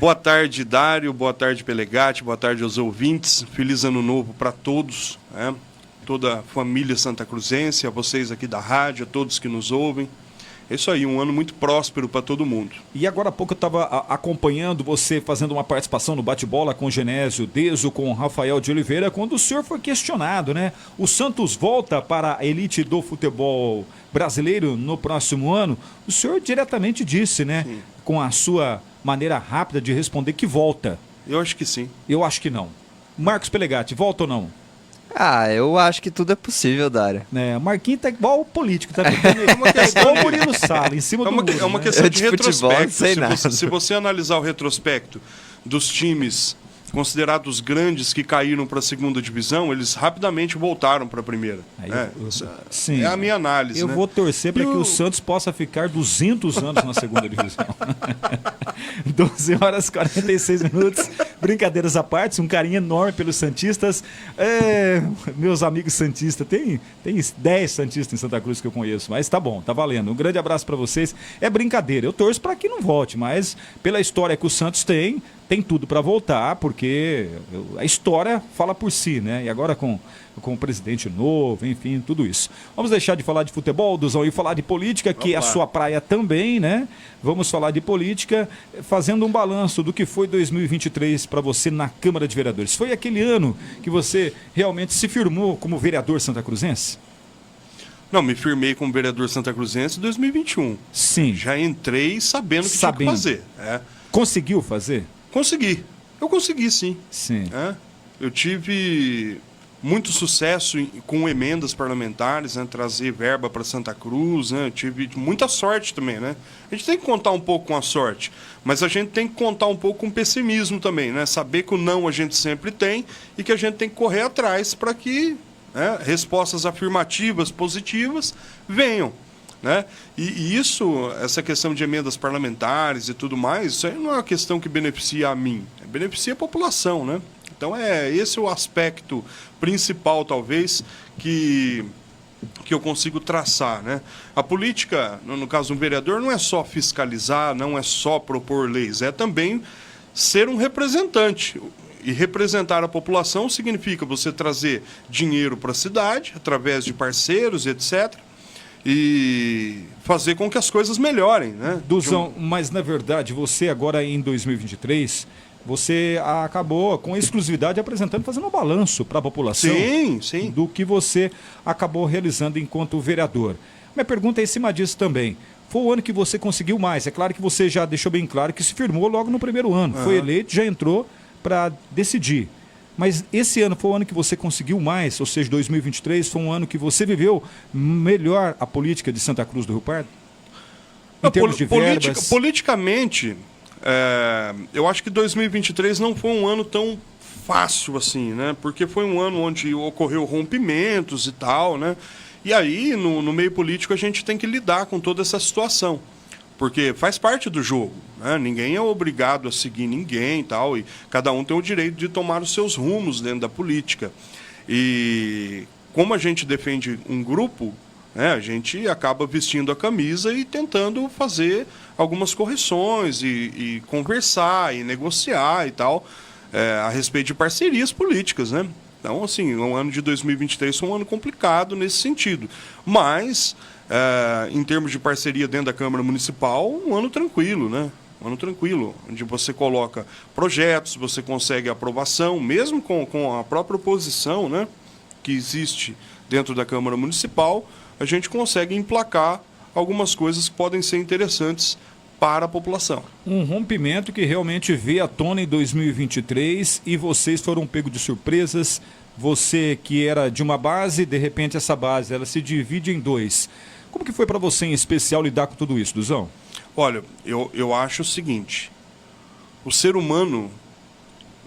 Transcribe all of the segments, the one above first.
Boa tarde, Dário. Boa tarde, Pelegatti. Boa tarde aos ouvintes. Feliz ano novo para todos, né? Toda a família santacruzense, a vocês aqui da rádio, a todos que nos ouvem. É isso aí, um ano muito próspero para todo mundo. E agora há pouco eu estava acompanhando você fazendo uma participação no bate-bola com o Genésio Deso, com o Rafael de Oliveira, quando o senhor foi questionado, né? O Santos volta para a elite do futebol brasileiro no próximo ano. O senhor diretamente disse, né? Sim. Com a sua maneira rápida de responder que volta. Eu acho que sim. Eu acho que não. Marcos Pelegatti, volta ou não? Eu acho que tudo é possível, Dário. Marquinhos tá igual o político, tá igual o Murilo Sala, em cima do muro. É uma questão de retrospecto. Futebol, se você analisar o retrospecto dos times considerados grandes que caíram para a segunda divisão, eles rapidamente voltaram para a primeira. Sim, é a minha análise. Eu vou torcer para que o Santos possa ficar 200 anos na segunda divisão. 12 horas e 46 minutos. Brincadeiras à parte, um carinho enorme pelos santistas. Meus amigos santistas, tem 10 santistas em Santa Cruz que eu conheço, mas tá bom, tá valendo. Um grande abraço para vocês. É brincadeira, eu torço para que não volte, mas pela história que o Santos tem tudo para voltar, porque a história fala por si, né? E agora com o presidente novo, enfim, tudo isso. Vamos deixar de falar de futebol, Duzão, e falar de política, que é a sua praia também, né? Vamos falar de política, fazendo um balanço do que foi 2023 para você na Câmara de Vereadores. Foi aquele ano que você realmente se firmou como vereador santacruzense? Não, me firmei como vereador santacruzense em 2021. Sim. Já entrei sabendo que tinha que fazer. Conseguiu fazer? Consegui. Eu consegui, sim. Sim. Eu tive muito sucesso com emendas parlamentares, né? Trazer verba para Santa Cruz, né? Eu tive muita sorte também, né? A gente tem que contar um pouco com a sorte, mas a gente tem que contar um pouco com o pessimismo também, né? Saber que o não a gente sempre tem e que a gente tem que correr atrás para que respostas afirmativas, positivas, venham. Né? E isso, essa questão de emendas parlamentares e tudo mais, isso aí não é uma questão que beneficia a mim, beneficia a população, né? Então esse é o aspecto principal, talvez, que eu consigo traçar, né? A política, no caso do vereador, não é só fiscalizar, não é só propor leis, é também ser um representante. E representar a população significa você trazer dinheiro para a cidade, através de parceiros, etc., e fazer com que as coisas melhorem, né? Duzão, mas na verdade, você agora em 2023, você acabou com exclusividade apresentando, fazendo um balanço para a população sim. do que você acabou realizando enquanto vereador. Minha pergunta é em cima disso também. Foi o ano que você conseguiu mais. É claro que você já deixou bem claro que se firmou logo no primeiro ano. Foi eleito, já entrou para decidir. Mas esse ano foi o ano que você conseguiu mais, ou seja, 2023 foi um ano que você viveu melhor a política de Santa Cruz do Rio Pardo? Em termos de verbas? Politicamente, eu acho que 2023 não foi um ano tão fácil assim, né? Porque foi um ano onde ocorreu rompimentos e tal, né? E aí, no meio político, a gente tem que lidar com toda essa situação. Porque faz parte do jogo, né? Ninguém é obrigado a seguir ninguém e tal, e cada um tem o direito de tomar os seus rumos dentro da política. E como a gente defende um grupo, né, a gente acaba vestindo a camisa e tentando fazer algumas correções e conversar e negociar e tal, a respeito de parcerias políticas, né? Então, assim, o ano de 2023 foi um ano complicado nesse sentido. Mas, em termos de parceria dentro da Câmara Municipal, um ano tranquilo, né? Um ano tranquilo, onde você coloca projetos, você consegue aprovação, mesmo com a própria oposição, né, que existe dentro da Câmara Municipal, a gente consegue emplacar algumas coisas que podem ser interessantes para a população. Um rompimento que realmente veio à tona em 2023 e vocês foram pegos de surpresas. Você que era de uma base, de repente essa base ela se divide em dois. Como que foi para você em especial lidar com tudo isso, Duzão? Olha, eu acho o seguinte, o ser humano,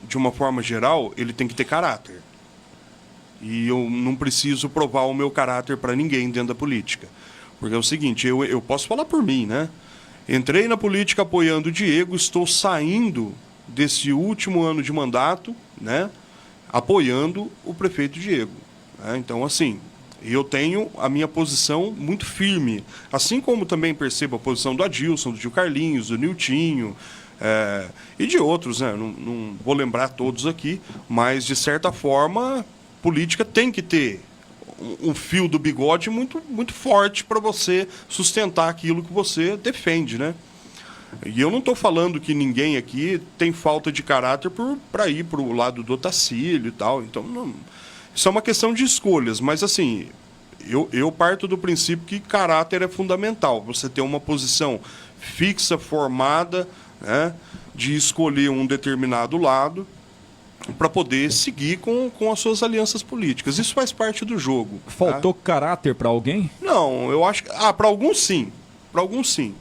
de uma forma geral, ele tem que ter caráter. E eu não preciso provar o meu caráter para ninguém dentro da política. Porque é o seguinte, eu posso falar por mim, né? Entrei na política apoiando o Diego, estou saindo desse último ano de mandato, né, apoiando o prefeito Diego. Né? Então, assim, eu tenho a minha posição muito firme, assim como também percebo a posição do Adilson, do Gil Carlinhos, do Niltinho, E de outros, né? Não vou lembrar todos aqui, mas de certa forma, política tem que ter um fio do bigode muito, muito forte para você sustentar aquilo que você defende, né? E eu não estou falando que ninguém aqui tem falta de caráter para ir para o lado do Otacílio e tal. Então, isso é uma questão de escolhas. Mas, assim, eu parto do princípio que caráter é fundamental. Você ter uma posição fixa, formada, né, de escolher um determinado lado para poder seguir com as suas alianças políticas. Isso faz parte do jogo. Faltou caráter para alguém? Não, eu acho que... para alguns sim. Para alguns sim.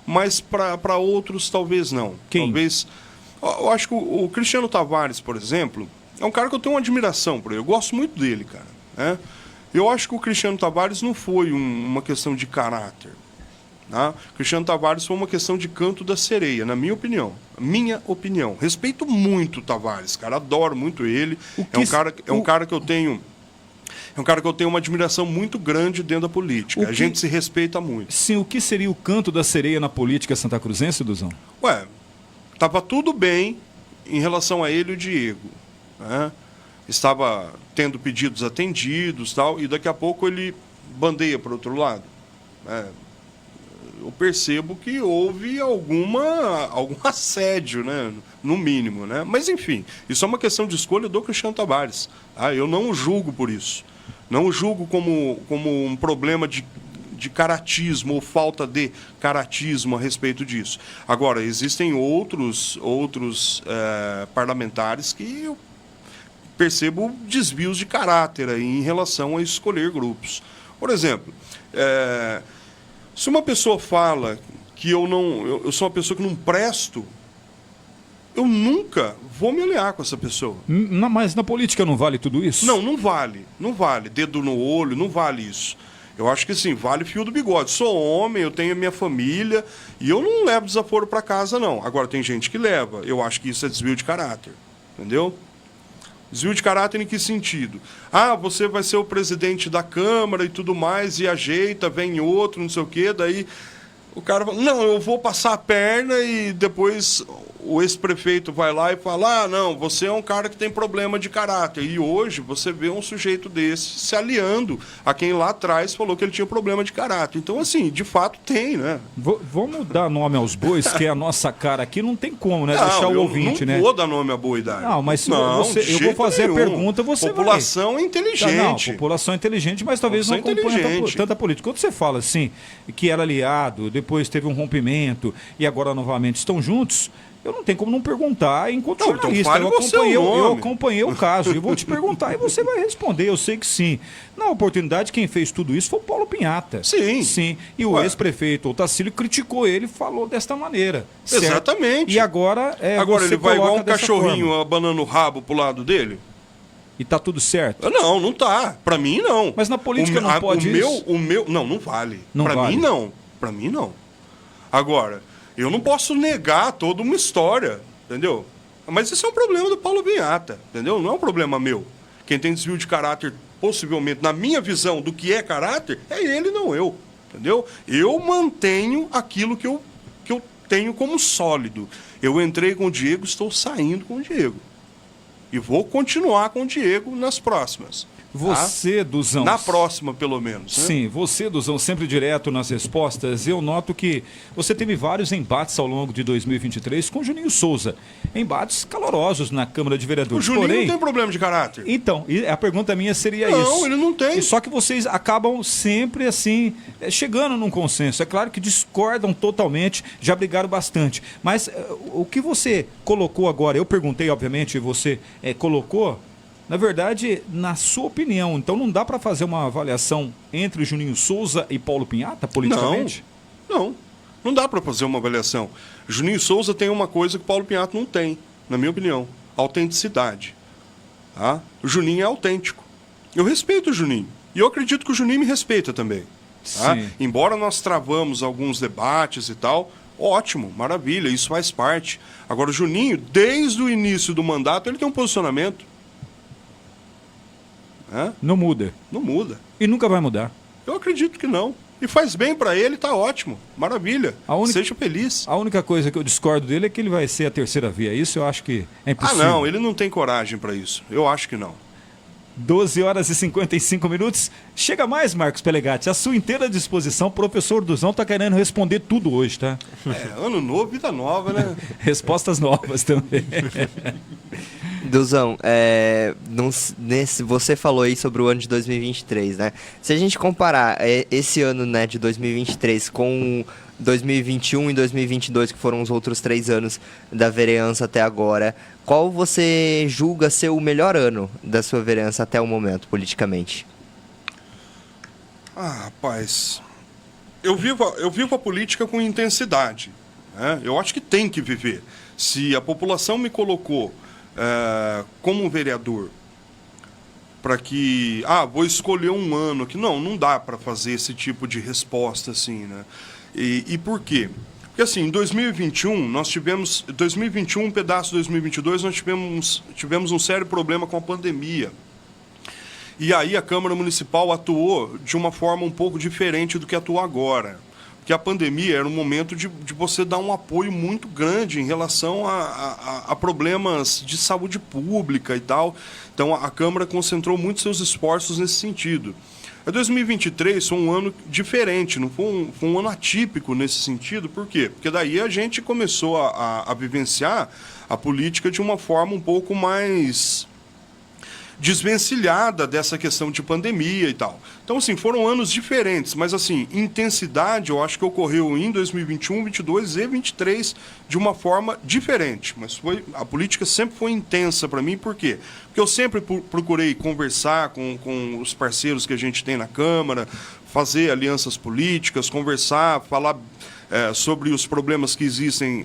Mas para outros talvez não. Quem? Talvez. Eu acho que o Cristiano Tavares, por exemplo, é um cara que eu tenho uma admiração por ele. Eu gosto muito dele, cara. Né? Eu acho que o Cristiano Tavares não foi uma questão de caráter. Tá? O Cristiano Tavares foi uma questão de canto da sereia, na minha opinião. Minha opinião. Respeito muito o Tavares, cara. Adoro muito ele. É um cara que eu tenho. É um cara que eu tenho uma admiração muito grande dentro da política. A gente se respeita muito. Sim, o que seria o canto da sereia na política santacruzense, Duzão? Ué, estava tudo bem em relação a ele e o Diego. Né? Estava tendo pedidos atendidos tal, e daqui a pouco ele bandeia para o outro lado. Eu percebo que houve algum assédio, né? No mínimo. Né? Mas, enfim, isso é uma questão de escolha do Cristiano Tavares. Tá? Eu não o julgo por isso. Não o julgo como um problema de caratismo ou falta de caratismo a respeito disso. Agora, existem outros parlamentares que eu percebo desvios de caráter aí em relação a escolher grupos. Por exemplo, se uma pessoa fala que eu sou uma pessoa que não presto, eu nunca vou me aliar com essa pessoa. Mas na política não vale tudo isso? Não vale. Não vale. Dedo no olho, não vale isso. Eu acho que sim, vale fio do bigode. Sou homem, eu tenho a minha família e eu não levo desaforo para casa, não. Agora, tem gente que leva. Eu acho que isso é desvio de caráter. Entendeu? Desvio de caráter em que sentido? Você vai ser o presidente da Câmara e tudo mais, e ajeita, vem outro, não sei o quê, daí o cara fala, não, eu vou passar a perna, e depois o ex-prefeito vai lá e fala, não, você é um cara que tem problema de caráter. E hoje você vê um sujeito desse se aliando a quem lá atrás falou que ele tinha problema de caráter. Então, assim, de fato tem, né? Vamos dar nome aos bois, que é a nossa cara aqui, não tem como, né? Deixar o ouvinte, né? Não vou dar nome a boi, Dário. Não, mas eu vou fazer a pergunta, você população vai. Inteligente. População inteligente, mas talvez não acompanhe tanta política. Quando você fala assim, que era aliado, depois teve um rompimento e agora novamente estão juntos, eu não tenho como não perguntar enquanto jornalista. Eu acompanhei o caso. Eu vou te perguntar e você vai responder. Eu sei que sim. Na oportunidade, quem fez tudo isso foi o Paulo Pinhata. Sim. E o ex-prefeito Otacílio criticou ele e falou desta maneira. Exatamente. Certo? E agora ele vai igual um cachorrinho abanando o rabo pro lado dele? E tá tudo certo? Não tá. Pra mim, não. Mas na política não pode isso? Não vale. Pra mim, não. Agora, eu não posso negar toda uma história, entendeu? Mas esse é um problema do Paulo Pinhata, entendeu? Não é um problema meu. Quem tem desvio de caráter, possivelmente, na minha visão do que é caráter, é ele, não eu, entendeu? Eu mantenho aquilo que eu tenho como sólido. Eu entrei com o Diego, estou saindo com o Diego. E vou continuar com o Diego nas próximas. Você, Duzão... Na próxima, pelo menos. Né? Sim, você, Duzão, sempre direto nas respostas. Eu noto que você teve vários embates ao longo de 2023 com o Juninho Souza. Embates calorosos na Câmara de Vereadores. O Juninho não tem problema de caráter. Então, a pergunta minha seria isso. Não, ele não tem. Só que vocês acabam sempre, assim, chegando num consenso. É claro que discordam totalmente, já brigaram bastante. Mas o que você colocou agora, eu perguntei, obviamente, e você colocou... Na verdade, na sua opinião, então não dá para fazer uma avaliação entre Juninho Souza e Paulo Pinhata, politicamente? Não dá para fazer uma avaliação. Juninho Souza tem uma coisa que Paulo Pinhata não tem, na minha opinião, autenticidade. Tá? O Juninho é autêntico. Eu respeito o Juninho. E eu acredito que o Juninho me respeita também. Tá? Embora nós travamos alguns debates e tal, ótimo, maravilha, isso faz parte. Agora, o Juninho, desde o início do mandato, ele tem um posicionamento. Não muda. Não muda. E nunca vai mudar. Eu acredito que não. E faz bem para ele, tá ótimo. Maravilha. Seja feliz. A única coisa que eu discordo dele é que ele vai ser a terceira via. Isso eu acho que é impossível. Ah, não, ele não tem coragem para isso. Eu acho que não. 12 horas e 55 minutos. Chega mais, Marcos Pelegatti. À sua inteira disposição, o professor Duzão tá querendo responder tudo hoje, tá? Ano novo, vida nova, né? Respostas novas também. Duzão, você falou aí sobre o ano de 2023, né? Se a gente comparar esse ano, né, de 2023 com 2021 e 2022, que foram os outros 3 anos da vereança até agora, qual você julga ser o melhor ano da sua vereança até o momento, politicamente? Ah, rapaz, eu vivo a política com intensidade, né? Eu acho que tem que viver. Se a população me colocou como um vereador para que, vou escolher um ano aqui, não dá para fazer esse tipo de resposta assim, né? E por quê? Porque assim, em 2021, 2021, um pedaço de 2022, nós tivemos um sério problema com a pandemia. E aí a Câmara Municipal atuou de uma forma um pouco diferente do que atua agora. Porque a pandemia era um momento de você dar um apoio muito grande em relação a problemas de saúde pública e tal. Então a Câmara concentrou muito seus esforços nesse sentido. 2023 foi um ano diferente, não foi um ano atípico nesse sentido. Por quê? Porque daí a gente começou a vivenciar a política de uma forma um pouco mais desvencilhada dessa questão de pandemia e tal. Então, assim, foram anos diferentes, mas, assim, intensidade eu acho que ocorreu em 2021, 22 e 23 de uma forma diferente. Mas a política sempre foi intensa para mim, por quê? Porque eu sempre procurei conversar com os parceiros que a gente tem na Câmara, fazer alianças políticas, conversar, falar sobre os problemas que existem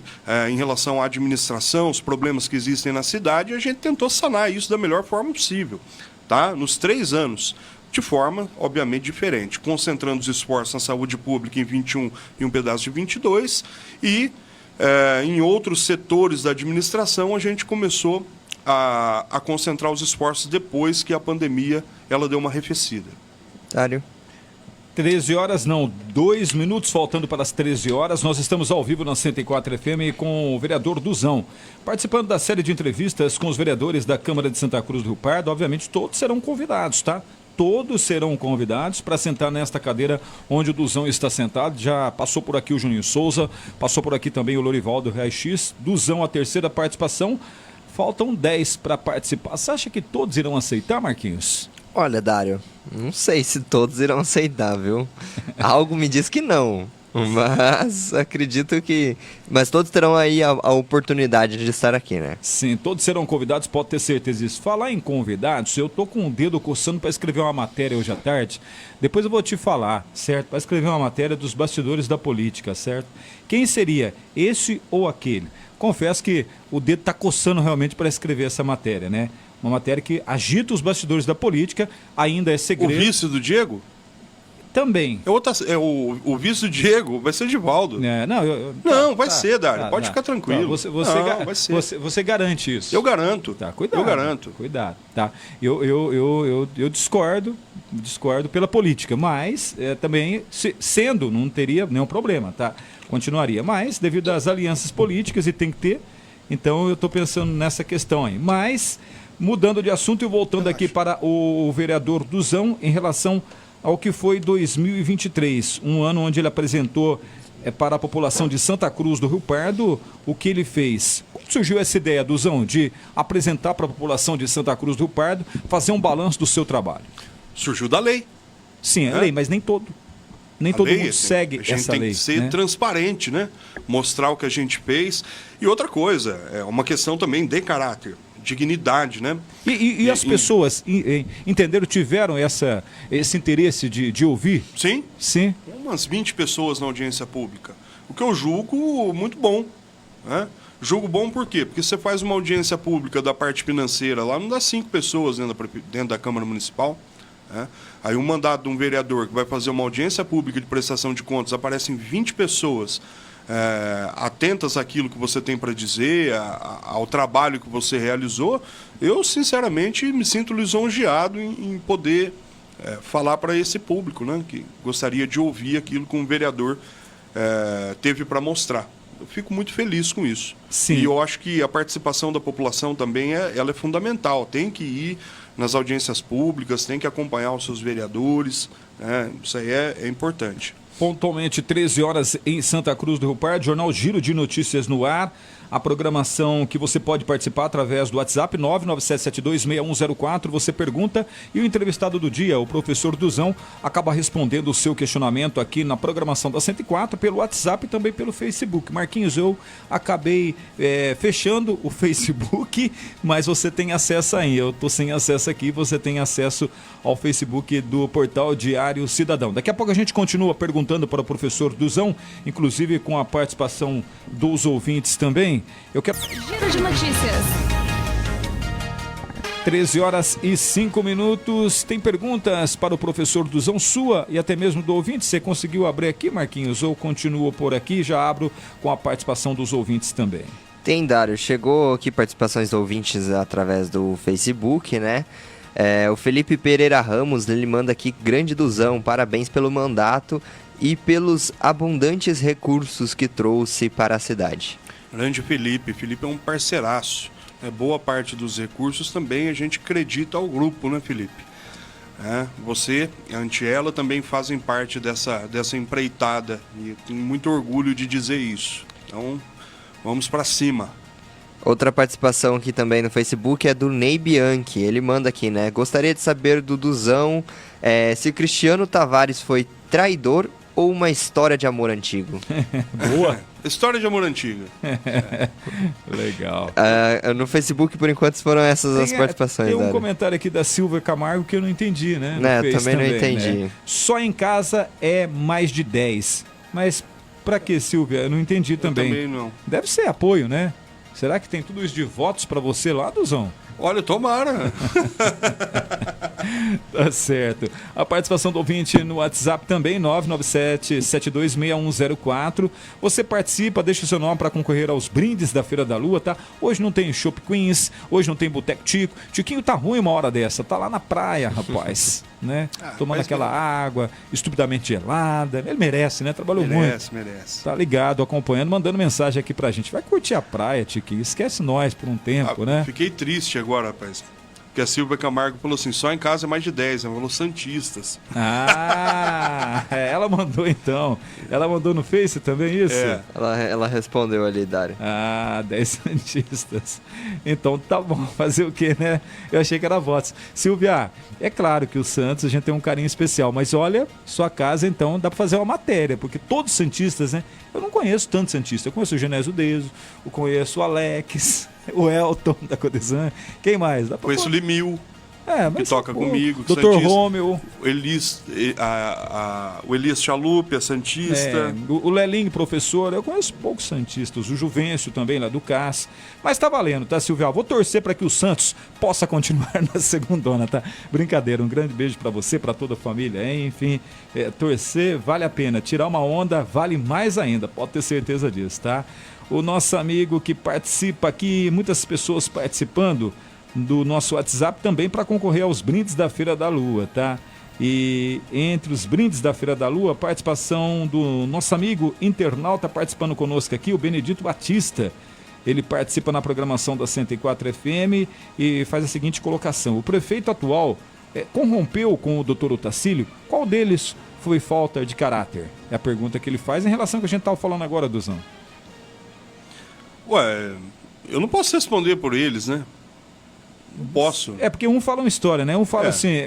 em relação à administração, os problemas que existem na cidade, e a gente tentou sanar isso da melhor forma possível, tá? Nos 3 anos, de forma, obviamente, diferente, concentrando os esforços na saúde pública em 21 e um pedaço de 22, e em outros setores da administração a gente começou a concentrar os esforços depois que a pandemia ela deu uma arrefecida. Dário. 13 horas, não, 2 minutos faltando para as 13 horas. Nós estamos ao vivo na 104 FM com o vereador Duzão, participando da série de entrevistas com os vereadores da Câmara de Santa Cruz do Rio Pardo. Obviamente, todos serão convidados, tá? Todos serão convidados para sentar nesta cadeira onde o Duzão está sentado. Já passou por aqui o Juninho Souza, passou por aqui também o Lorivaldo Raix. Duzão, a terceira participação. Faltam 10 para participar. Você acha que todos irão aceitar, Marquinhos? Olha, Dário, não sei se todos irão aceitar, viu? Algo me diz que não, mas acredito que... Mas todos terão aí a oportunidade de estar aqui, né? Sim, todos serão convidados, pode ter certeza disso. Falar em convidados, eu tô com o dedo coçando para escrever uma matéria hoje à tarde. Depois eu vou te falar, certo? Para escrever uma matéria dos bastidores da política, certo? Quem seria esse ou aquele? Confesso que o dedo tá coçando realmente para escrever essa matéria, né? Uma matéria que agita os bastidores da política, ainda é segredo. O vice do Diego? Também. O vice do Diego vai ser Divaldo. Não, vai ser, Dário. Pode ficar tranquilo. Vai ser. Você garante isso? Eu garanto. Tá, cuidado. Eu garanto. Cuidado. Tá. Eu discordo pela política, mas também, sendo, não teria nenhum problema, tá? Continuaria. Mas, devido às alianças políticas, e tem que ter, então eu estou pensando nessa questão aí. Mas... Mudando de assunto e voltando aqui para o vereador Duzão em relação ao que foi 2023, um ano onde ele apresentou para a população de Santa Cruz do Rio Pardo o que ele fez. Como surgiu essa ideia, Duzão, de apresentar para a população de Santa Cruz do Rio Pardo, fazer um balanço do seu trabalho? Surgiu da lei. Sim, é lei, mas nem todo mundo segue essa lei. A gente tem que ser transparente, né? Mostrar o que a gente fez. E outra coisa, é uma questão também de caráter. Dignidade, né? E as pessoas entenderam, tiveram esse interesse de ouvir? Sim. Sim. Umas 20 pessoas na audiência pública. O que eu julgo muito bom, né? Julgo bom por quê? Porque você faz uma audiência pública da parte financeira lá, não dá 5 pessoas dentro da Câmara Municipal, né? Aí um mandato de um vereador que vai fazer uma audiência pública de prestação de contas, aparecem 20 pessoas atentas àquilo que você tem para dizer, ao trabalho que você realizou. Eu, sinceramente, me sinto lisonjeado em poder falar para esse público, né, que gostaria de ouvir aquilo que um vereador teve para mostrar. Eu fico muito feliz com isso. Sim. E eu acho que a participação da população também ela é fundamental. Tem que ir nas audiências públicas, tem que acompanhar os seus vereadores. Isso aí é importante. Pontualmente, 13 horas em Santa Cruz do Rio Pardo, Jornal Giro de Notícias no ar. A programação que você pode participar através do WhatsApp 997726104. Você pergunta e o entrevistado do dia, o professor Duzão, acaba respondendo o seu questionamento aqui na programação da 104 pelo WhatsApp e também pelo Facebook. Marquinhos, eu acabei fechando o Facebook, mas você tem acesso aí. Eu estou sem acesso aqui, você tem acesso ao Facebook do Portal Diário Cidadão. Daqui a pouco a gente continua perguntando para o professor Duzão, inclusive com a participação dos ouvintes também. Eu quero... Giro de notícias. 13 horas e 5 minutos. Tem perguntas para o professor Duzão, sua e até mesmo do ouvinte? Você conseguiu abrir aqui, Marquinhos, ou continua por aqui? Já abro com a participação dos ouvintes também. Tem, Dário. Chegou aqui participações de ouvintes através do Facebook, né? O Felipe Pereira Ramos, ele manda aqui: grande Duzão, parabéns pelo mandato e pelos abundantes recursos que trouxe para a cidade. Grande Felipe. Felipe é um parceiraço. Boa parte dos recursos também a gente acredita ao grupo, né, Felipe? Você e a Antiela também fazem parte dessa empreitada e eu tenho muito orgulho de dizer isso. Então, vamos para cima. Outra participação aqui também no Facebook é do Ney Bianchi. Ele manda aqui, né? Gostaria de saber do Duzão se Cristiano Tavares foi traidor ou uma história de amor antigo. Boa. História de amor antiga. Legal. No Facebook, por enquanto, foram essas as participações. Tem um Dário. comentário aqui da Silvia Camargo que eu não entendi, né? Também não entendi. Né? Só em casa é mais de 10. Mas pra que, Silvia? Eu não entendi também. Eu também não. Deve ser apoio, né? Será que tem tudo isso de votos pra você lá, Duzão? Olha, tomara. Tá certo. A participação do ouvinte no WhatsApp também, 997-726104. Você participa, deixa o seu nome para concorrer aos brindes da Feira da Lua, tá? Hoje não tem Shop Queens, hoje não tem Boteco Tico. Tiquinho tá ruim uma hora dessa, tá lá na praia, rapaz, né? Tomando aquela água estupidamente gelada. Ele merece, né? Trabalhou muito. Merece. Tá ligado, acompanhando, mandando mensagem aqui pra gente. Vai curtir a praia, Tiquinho. Esquece nós por um tempo, né? Fiquei triste agora, rapaz. Porque a Silvia Camargo falou assim, só em casa é mais de 10, ela falou santistas. Ela mandou então. Ela mandou no Face também isso? Ela respondeu ali, Dário. 10 santistas. Então tá bom, fazer o quê, né? Eu achei que era votos. Silvia, é claro que o Santos a gente tem um carinho especial, mas olha, sua casa então dá pra fazer uma matéria, porque todos os santistas, né? Eu não conheço tantos santistas. Eu conheço o Genésio Deso, eu conheço o Alex, o Elton da Codesan. Quem mais? Conheço o Limil, que toca comigo. Dr. Rômeo. O Elias Chalupe, a Santista. O Lelinho, professor. Eu conheço poucos santistas. O Juvencio também, lá do CAS. Mas tá valendo, tá, Silvia? Vou torcer para que o Santos possa continuar na segundona, tá? Brincadeira. Um grande beijo para você, para toda a família. Enfim, torcer vale a pena. Tirar uma onda vale mais ainda. Pode ter certeza disso, tá? O nosso amigo que participa aqui, muitas pessoas participando do nosso WhatsApp também para concorrer aos brindes da Feira da Lua, tá? E entre os brindes da Feira da Lua, a participação do nosso amigo internauta participando conosco aqui, o Benedito Batista. Ele participa na programação da 104 FM e faz a seguinte colocação: o prefeito atual corrompeu com o doutor Otacílio? Qual deles foi falta de caráter? É a pergunta que ele faz em relação ao que a gente estava falando agora, Duzão. Eu não posso responder por eles, né? Não posso. Porque um fala uma história, né? Um fala assim,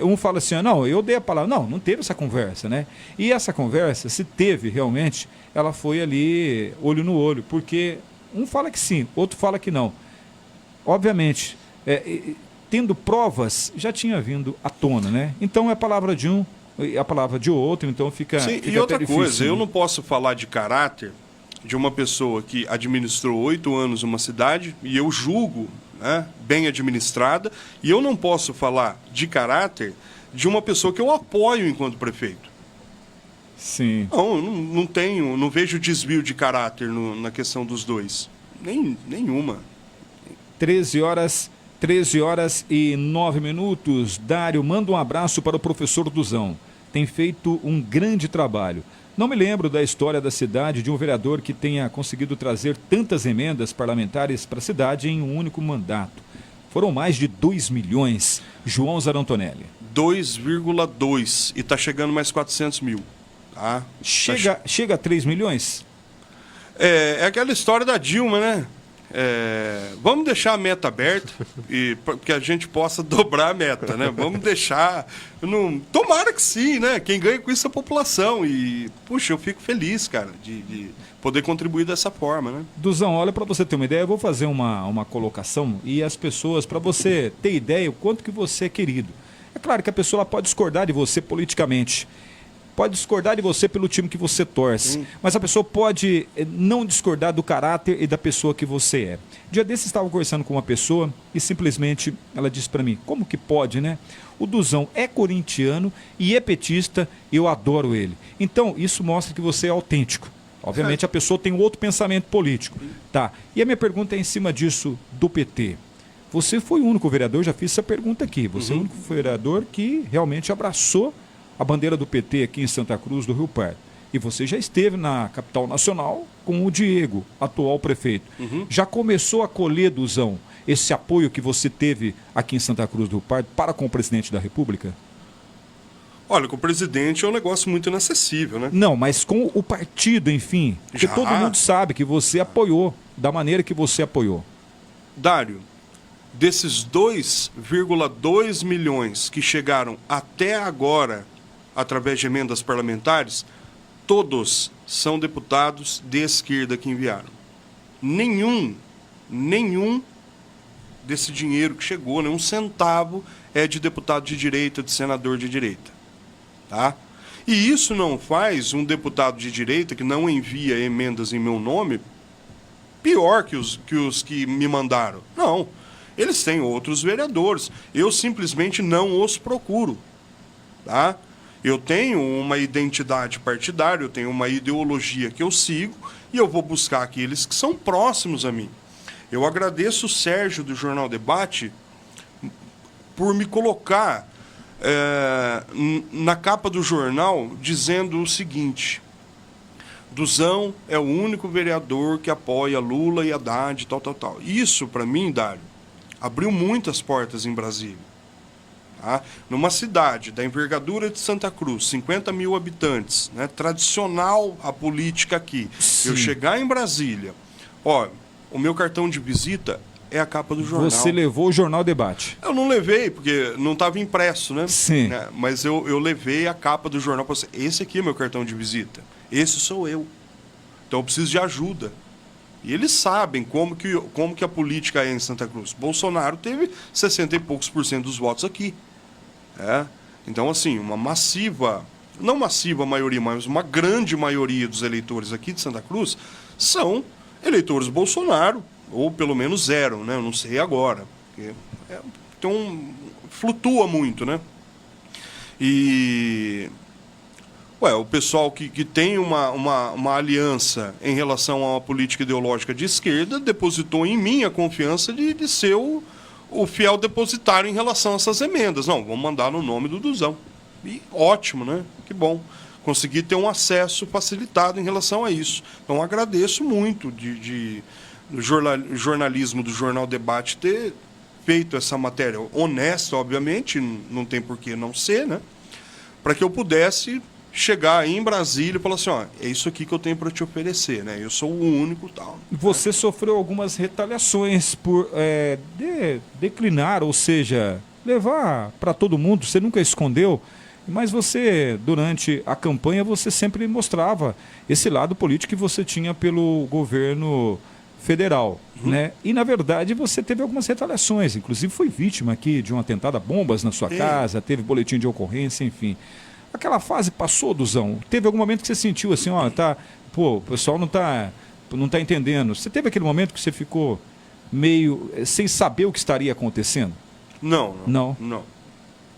não, eu dei a palavra. Não teve essa conversa, né? E essa conversa, se teve realmente, ela foi ali olho no olho, porque um fala que sim, outro fala que não. Obviamente, tendo provas, já tinha vindo à tona, né? Então é a palavra de um e a palavra de outro, então fica. Sim, fica e outra difícil, coisa, né? eu não posso falar de caráter de uma pessoa que administrou 8 anos uma cidade e eu julgo, né, bem administrada, e eu não posso falar de caráter de uma pessoa que eu apoio enquanto prefeito. Sim. Não vejo desvio de caráter na questão dos dois. Nenhuma. 13 horas 13h09. Dário, manda um abraço para o professor Duzão. Tem feito um grande trabalho. Não me lembro da história da cidade de um vereador que tenha conseguido trazer tantas emendas parlamentares para a cidade em um único mandato. Foram mais de 2 milhões. João Zarantonelli. 2,2 e está chegando mais 400 mil. Tá? Chega a 3 milhões? É aquela história da Dilma, né? Vamos deixar a meta aberta e que a gente possa dobrar a meta, né? Vamos deixar. Tomara que sim, né? Quem ganha com isso é a população. E, puxa, eu fico feliz, cara, de poder contribuir dessa forma, né? Duzão, olha, para você ter uma ideia, eu vou fazer uma colocação e as pessoas, para você ter ideia o quanto que você é querido. É claro que a pessoa pode discordar de você politicamente. Pode discordar de você pelo time que você torce. Sim. Mas a pessoa pode não discordar do caráter e da pessoa que você é. Dia desses estava conversando com uma pessoa e simplesmente ela disse para mim, como que pode, né? O Duzão é corintiano e é petista, eu adoro ele. Então, isso mostra que você é autêntico. Obviamente a pessoa tem outro pensamento político. Tá. E a minha pergunta é em cima disso do PT. Você foi o único vereador, já fiz essa pergunta aqui, você é o único vereador que realmente abraçou a bandeira do PT aqui em Santa Cruz do Rio Pardo. E você já esteve na capital nacional com o Diego, atual prefeito. Já começou a colher, Duzão, esse apoio que você teve aqui em Santa Cruz do Rio Pardo para com o presidente da República? Olha, com o presidente é um negócio muito inacessível, né? Não, mas com o partido, enfim. Porque todo mundo sabe que você apoiou da maneira que você apoiou. Dário, desses 2,2 milhões que chegaram até agora através de emendas parlamentares, todos são deputados de esquerda que enviaram. Nenhum desse dinheiro que chegou, nem um centavo, é de deputado de direita, de senador de direita. Tá? E isso não faz um deputado de direita que não envia emendas em meu nome pior que os que me mandaram. Não. Eles têm outros vereadores. Eu simplesmente não os procuro. Tá? Eu tenho uma identidade partidária, eu tenho uma ideologia que eu sigo e eu vou buscar aqueles que são próximos a mim. Eu agradeço o Sérgio do Jornal Debate por me colocar na capa do jornal dizendo o seguinte: Duzão é o único vereador que apoia Lula e Haddad, tal. Isso, para mim, Dário, abriu muitas portas em Brasília. Tá? Numa cidade da envergadura de Santa Cruz, 50 mil habitantes, né? Tradicional a política aqui. Sim. Eu chegar em Brasília, ó, o meu cartão de visita é a capa do jornal. Você levou o Jornal Debate? Eu não levei, porque não estava impresso, né? Sim. Mas eu levei a capa do jornal para você. Esse aqui é meu cartão de visita. Esse sou eu. Então eu preciso de ajuda. E eles sabem como que a política é em Santa Cruz. Bolsonaro teve 60 e poucos % dos votos aqui. Então, assim, uma massiva, não massiva maioria, mas uma grande maioria dos eleitores aqui de Santa Cruz são eleitores Bolsonaro, ou pelo menos zero, né? Eu não sei agora. Então, flutua muito, né? E o pessoal que tem uma aliança em relação a uma política ideológica de esquerda depositou em mim a confiança de ser o fiel depositário em relação a essas emendas. Não, vamos mandar no nome do Duzão. E ótimo, né? Que bom. Consegui ter um acesso facilitado em relação a isso. Então, agradeço muito do jornalismo do Jornal Debate ter feito essa matéria honesta, obviamente, não tem por que não ser, né? Para que eu pudesse chegar aí em Brasília e falar assim, ó, é isso aqui que eu tenho para te oferecer, né? Eu sou o único tal. Você sofreu algumas retaliações por declinar, ou seja, levar para todo mundo, você nunca escondeu, mas você, durante a campanha, você sempre mostrava esse lado político que você tinha pelo governo federal, né? E, na verdade, você teve algumas retaliações, inclusive foi vítima aqui de um atentado a bombas na sua casa, teve boletim de ocorrência, enfim. Aquela fase passou, Duzão? Teve algum momento que você sentiu assim, ó, o pessoal não tá entendendo. Você teve aquele momento que você ficou meio sem saber o que estaria acontecendo? Não.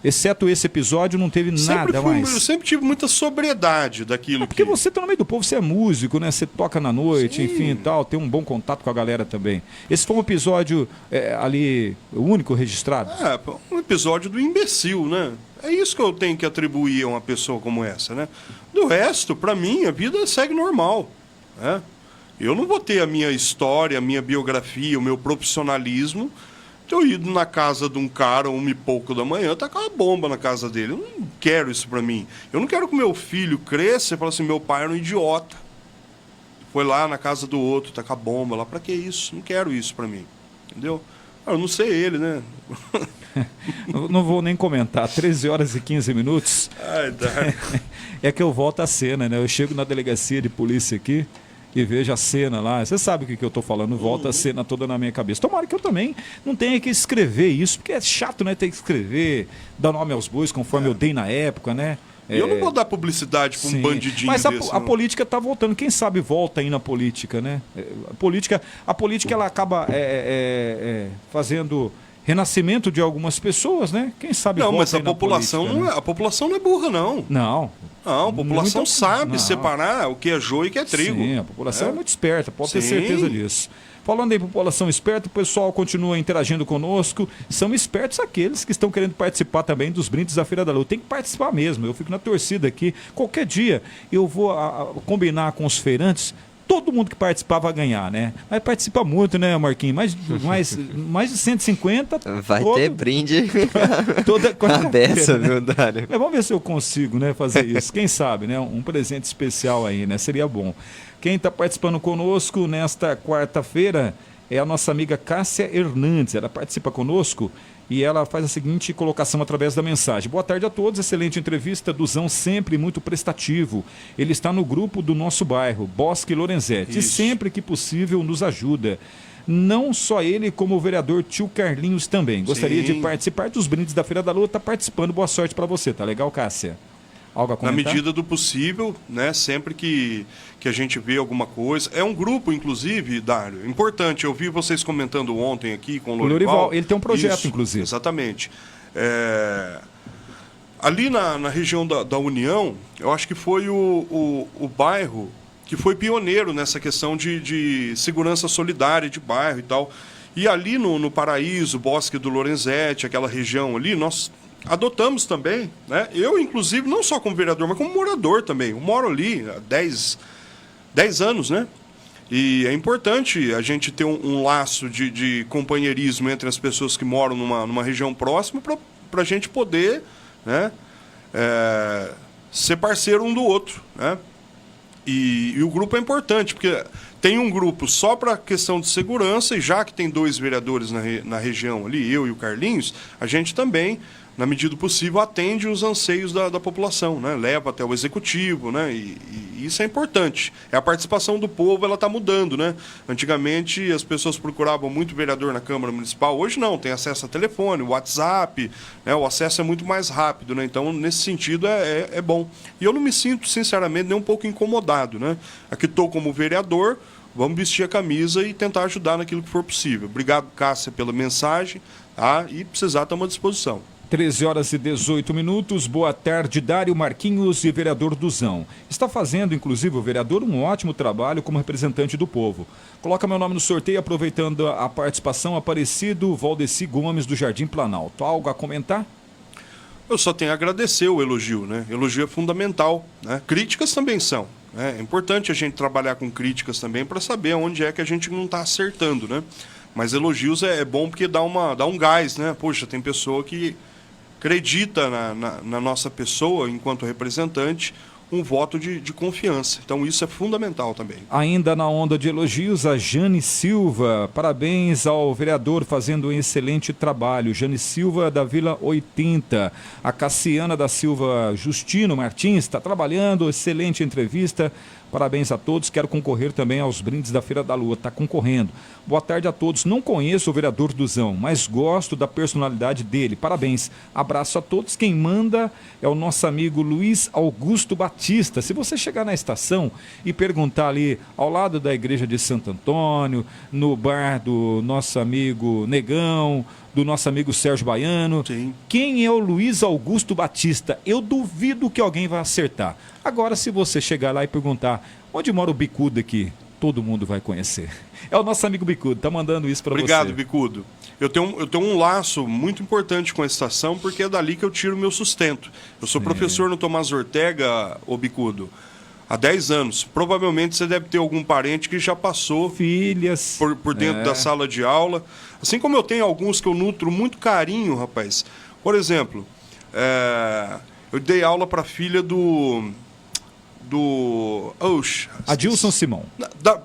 Exceto esse episódio, não teve nada Eu mais. sempre tive muita sobriedade daquilo. Porque você tá no meio do povo, você é músico, né? Você toca na noite, enfim e tal, tem um bom contato com a galera também. Esse foi um episódio ali, o único registrado? Um episódio do imbecil, né? É isso que eu tenho que atribuir a uma pessoa como essa, né? Do resto, pra mim, a vida segue normal, né? Eu não vou ter a minha história, a minha biografia, o meu profissionalismo, eu ido na casa de um cara 1h pouco da manhã, tacar uma bomba na casa dele. Eu não quero isso pra mim. Eu não quero que meu filho cresça e fale assim, meu pai era um idiota. Foi lá na casa do outro, tacar bomba lá. Pra que isso? Não quero isso pra mim. Entendeu? Eu não sei ele, né? Não vou nem comentar. 13h15. Ai, Dário. É que eu volto à cena, né? Eu chego na delegacia de polícia aqui e vejo a cena lá. Você sabe o que eu estou falando, volta a cena toda na minha cabeça. Tomara que eu também não tenha que escrever isso, porque é chato, né? Ter que escrever, dar nome aos bois, conforme eu dei na época, né? Eu não vou dar publicidade para um bandidinho mas desse. a política está voltando. Quem sabe volta aí na política, né? A política ela acaba fazendo renascimento de algumas pessoas, né? Quem sabe não, volta mas aí na política, né? A população não é burra, não. Não. Não, a população sabe não. separar o que é joio e o que é trigo. Sim, a população é muito esperta, pode ter Sim. certeza disso. Falando em população esperta, o pessoal continua interagindo conosco. São espertos aqueles que estão querendo participar também dos brindes da Feira da Lua. Tem que participar mesmo, eu fico na torcida aqui. Qualquer dia eu vou combinar com os feirantes. Todo mundo que participar vai ganhar, né? Mas participa muito, né, Marquinhos? Mais de 150. Vai ter brinde toda a beça, viu, Dário? Mas vamos ver se eu consigo, né, fazer isso. Quem sabe, né? Um presente especial aí, né? Seria bom. Quem está participando conosco nesta quarta-feira é a nossa amiga Cássia Hernandes. Ela participa conosco e ela faz a seguinte colocação através da mensagem. Boa tarde a todos, excelente entrevista, Duzão sempre muito prestativo. Ele está no grupo do nosso bairro, Bosque Lorenzetti, e sempre que possível nos ajuda. Não só ele, como o vereador tio Carlinhos também. Gostaria de participar dos brindes da Feira da Lua, está participando, boa sorte para você, tá legal, Cássia? Algo a comentar? Na medida do possível, né? Sempre que a gente vê alguma coisa. É um grupo, inclusive, Dário, importante. Eu vi vocês comentando ontem aqui com o Lorival. Ele tem um projeto, isso, inclusive. Exatamente. Ali na região da União, eu acho que foi o bairro que foi pioneiro nessa questão de segurança solidária de bairro e tal. E ali no Paraíso, Bosque do Lorenzetti, aquela região ali, nós adotamos também, né? Eu, inclusive, não só como vereador, mas como morador também. Eu moro ali há 10 anos, né? E é importante a gente ter um laço de companheirismo entre as pessoas que moram numa região próxima para a gente poder, né, ser parceiro um do outro, né? E o grupo é importante, porque tem um grupo só para questão de segurança, e já que tem 2 vereadores na região ali, eu e o Carlinhos, a gente também, na medida do possível, atende os anseios da população, né? Leva até o executivo, né? E isso é importante. A participação do povo, ela está mudando, né? Antigamente as pessoas procuravam muito vereador na Câmara Municipal, hoje não, tem acesso a telefone, WhatsApp, né? O acesso é muito mais rápido, né? Então, nesse sentido, é bom. E eu não me sinto, sinceramente, nem um pouco incomodado, né? Aqui estou como vereador, vamos vestir a camisa e tentar ajudar naquilo que for possível. Obrigado, Cássia, pela mensagem, tá? E precisar, estamos à disposição. 13h18. Boa tarde, Dário, Marquinhos e vereador Duzão. Está fazendo, inclusive, o vereador um ótimo trabalho como representante do povo. Coloca meu nome no sorteio, aproveitando a participação, Aparecido Valdeci Gomes, do Jardim Planalto. Algo a comentar? Eu só tenho a agradecer o elogio, né? Elogio é fundamental, né? Críticas também são, né? É importante a gente trabalhar com críticas também para saber onde é que a gente não está acertando, né? Mas elogios é bom porque dá um gás, né? Poxa, tem pessoa que acredita na nossa pessoa, enquanto representante, um voto de confiança. Então isso é fundamental também. Ainda na onda de elogios, a Jane Silva. Parabéns ao vereador fazendo um excelente trabalho. Jane Silva, da Vila 80. A Cassiana da Silva Justino Martins está trabalhando, excelente entrevista. Parabéns a todos, quero concorrer também aos brindes da Feira da Lua, está concorrendo. Boa tarde a todos, não conheço o vereador Duzão, mas gosto da personalidade dele, parabéns. Abraço a todos, quem manda é o nosso amigo Luiz Augusto Batista. Se você chegar na estação e perguntar ali ao lado da igreja de Santo Antônio, no bar do nosso amigo Negão, do nosso amigo Sérgio Baiano. Sim. Quem é o Luiz Augusto Batista? Eu duvido que alguém vai acertar. Agora, se você chegar lá e perguntar onde mora o Bicudo aqui, todo mundo vai conhecer. É o nosso amigo Bicudo, tá mandando isso para você. Obrigado, Bicudo. Eu tenho um laço muito importante com a estação, porque é dali que eu tiro o meu sustento. Eu sou professor no Tomás Ortega, ô Bicudo, há 10 anos. Provavelmente você deve ter algum parente que já passou filhas por dentro da sala de aula. Assim como eu tenho alguns que eu nutro muito carinho, rapaz. Por exemplo, eu dei aula para a filha do Adilson Simão.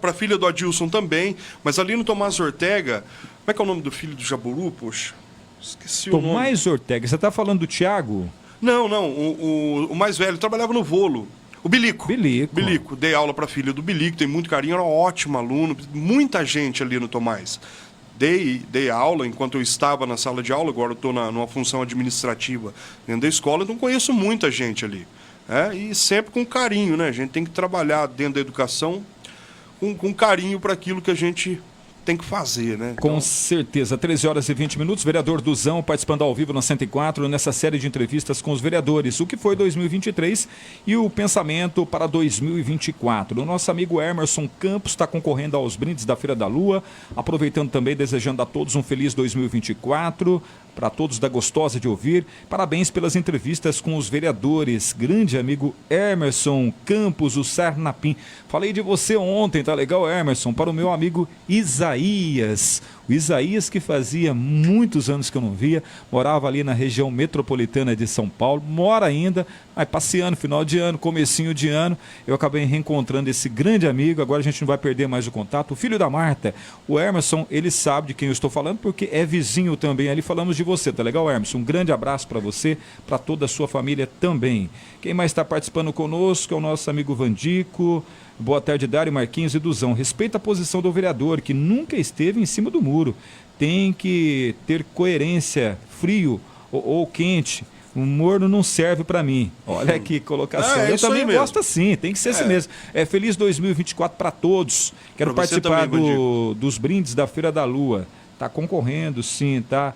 Para a filha do Adilson também, mas ali no Tomás Ortega, como é que é o nome do filho do Jaburu, poxa? Esqueci o nome. Tomás Ortega, você está falando do Thiago? Não, o mais velho, trabalhava no Volo. O Bilico. Bilico. Dei aula para a filha do Bilico, tem muito carinho, era um ótimo aluno, muita gente ali no Tomás. Dei aula enquanto eu estava na sala de aula, agora eu estou numa função administrativa dentro da escola, então conheço muita gente ali. E sempre com carinho, né? A gente tem que trabalhar dentro da educação com carinho para aquilo que a gente tem que fazer, né? Com certeza. 13 horas e 20 minutos, vereador Duzão participando ao vivo na 104, nessa série de entrevistas com os vereadores, o que foi 2023 e o pensamento para 2024. O nosso amigo Emerson Campos está concorrendo aos brindes da Feira da Lua, aproveitando também, desejando a todos um feliz 2024, para todos da Gostosa de Ouvir. Parabéns pelas entrevistas com os vereadores. Grande amigo Emerson Campos, o Sarnapim. Falei de você ontem, tá legal, Emerson? Para o meu amigo Isaías. O Isaías, que fazia muitos anos que eu não via, morava ali na região metropolitana de São Paulo, mora ainda, mas passeando, final de ano, comecinho de ano, eu acabei reencontrando esse grande amigo, agora a gente não vai perder mais o contato, o filho da Marta, o Emerson, ele sabe de quem eu estou falando, porque é vizinho também ali, falamos de você, tá legal, Emerson? Um grande abraço para você, para toda a sua família também. Quem mais está participando conosco é o nosso amigo Vandico. Boa tarde, Dário, Marquinhos e Duzão. Respeita a posição do vereador, que nunca esteve em cima do muro. Tem que ter coerência, frio ou quente. O morno não serve para mim. Olha que colocação. Eu também gosto assim, tem que ser assim mesmo. Feliz 2024 para todos. Quero participar também, dos brindes da Feira da Lua. Tá concorrendo, sim, tá?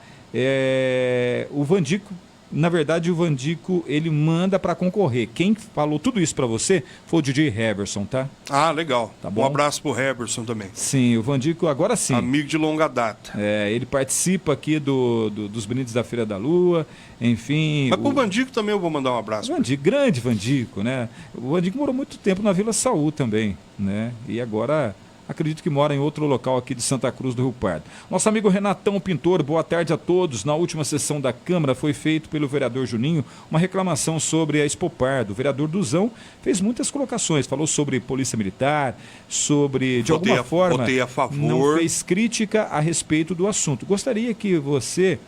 O Vandico, na verdade, o Vandico, ele manda para concorrer. Quem falou tudo isso para você foi o DJ Heberson, tá? Ah, legal. Tá bom? Um abraço pro Heberson também. Sim, o Vandico agora sim. Amigo de longa data. Ele participa aqui dos brindes da Feira da Lua, enfim... Mas pro Vandico também eu vou mandar um abraço. Vandico, grande Vandico, né? O Vandico morou muito tempo na Vila Saúl também, né? E agora... acredito que mora em outro local aqui de Santa Cruz do Rio Pardo. Nosso amigo Renatão Pintor, boa tarde a todos. Na última sessão da Câmara foi feito pelo vereador Juninho uma reclamação sobre a Expo Pardo. O vereador Duzão fez muitas colocações, falou sobre polícia militar, sobre, de alguma forma, votei a favor. Não fez crítica a respeito do assunto. Gostaria que você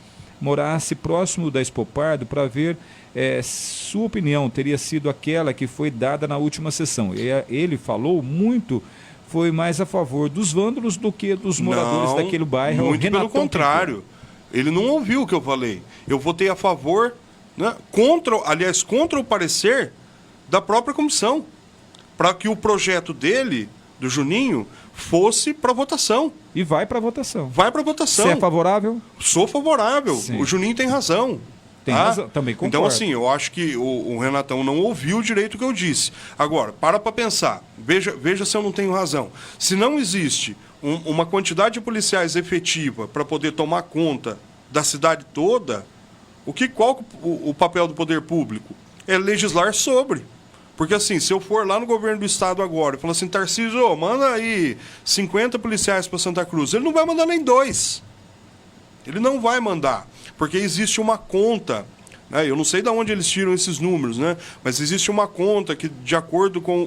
morasse próximo da Expo Pardo para ver sua opinião. Teria sido aquela que foi dada na última sessão. Ele falou muito... foi mais a favor dos vândalos do que dos moradores daquele bairro. Muito pelo contrário. Ele não ouviu o que eu falei. Eu votei a favor, né, contra o parecer da própria comissão, para que o projeto dele, do Juninho, fosse para votação. E vai para votação. Vai para votação. Você é favorável? Sou favorável. Sim. O Juninho tem razão. Tem razão, também concordo. Então, assim, eu acho que o Renatão não ouviu direito o que eu disse. Agora, para pensar. Veja se eu não tenho razão. Se não existe uma quantidade de policiais efetiva para poder tomar conta da cidade toda, qual o papel do poder público? É legislar sobre. Porque, assim, se eu for lá no governo do estado agora e falar assim, Tarcísio, manda aí 50 policiais para Santa Cruz, ele não vai mandar nem 2. Ele não vai mandar, porque existe uma conta, né? Eu não sei de onde eles tiram esses números, né? Mas existe uma conta que, de acordo com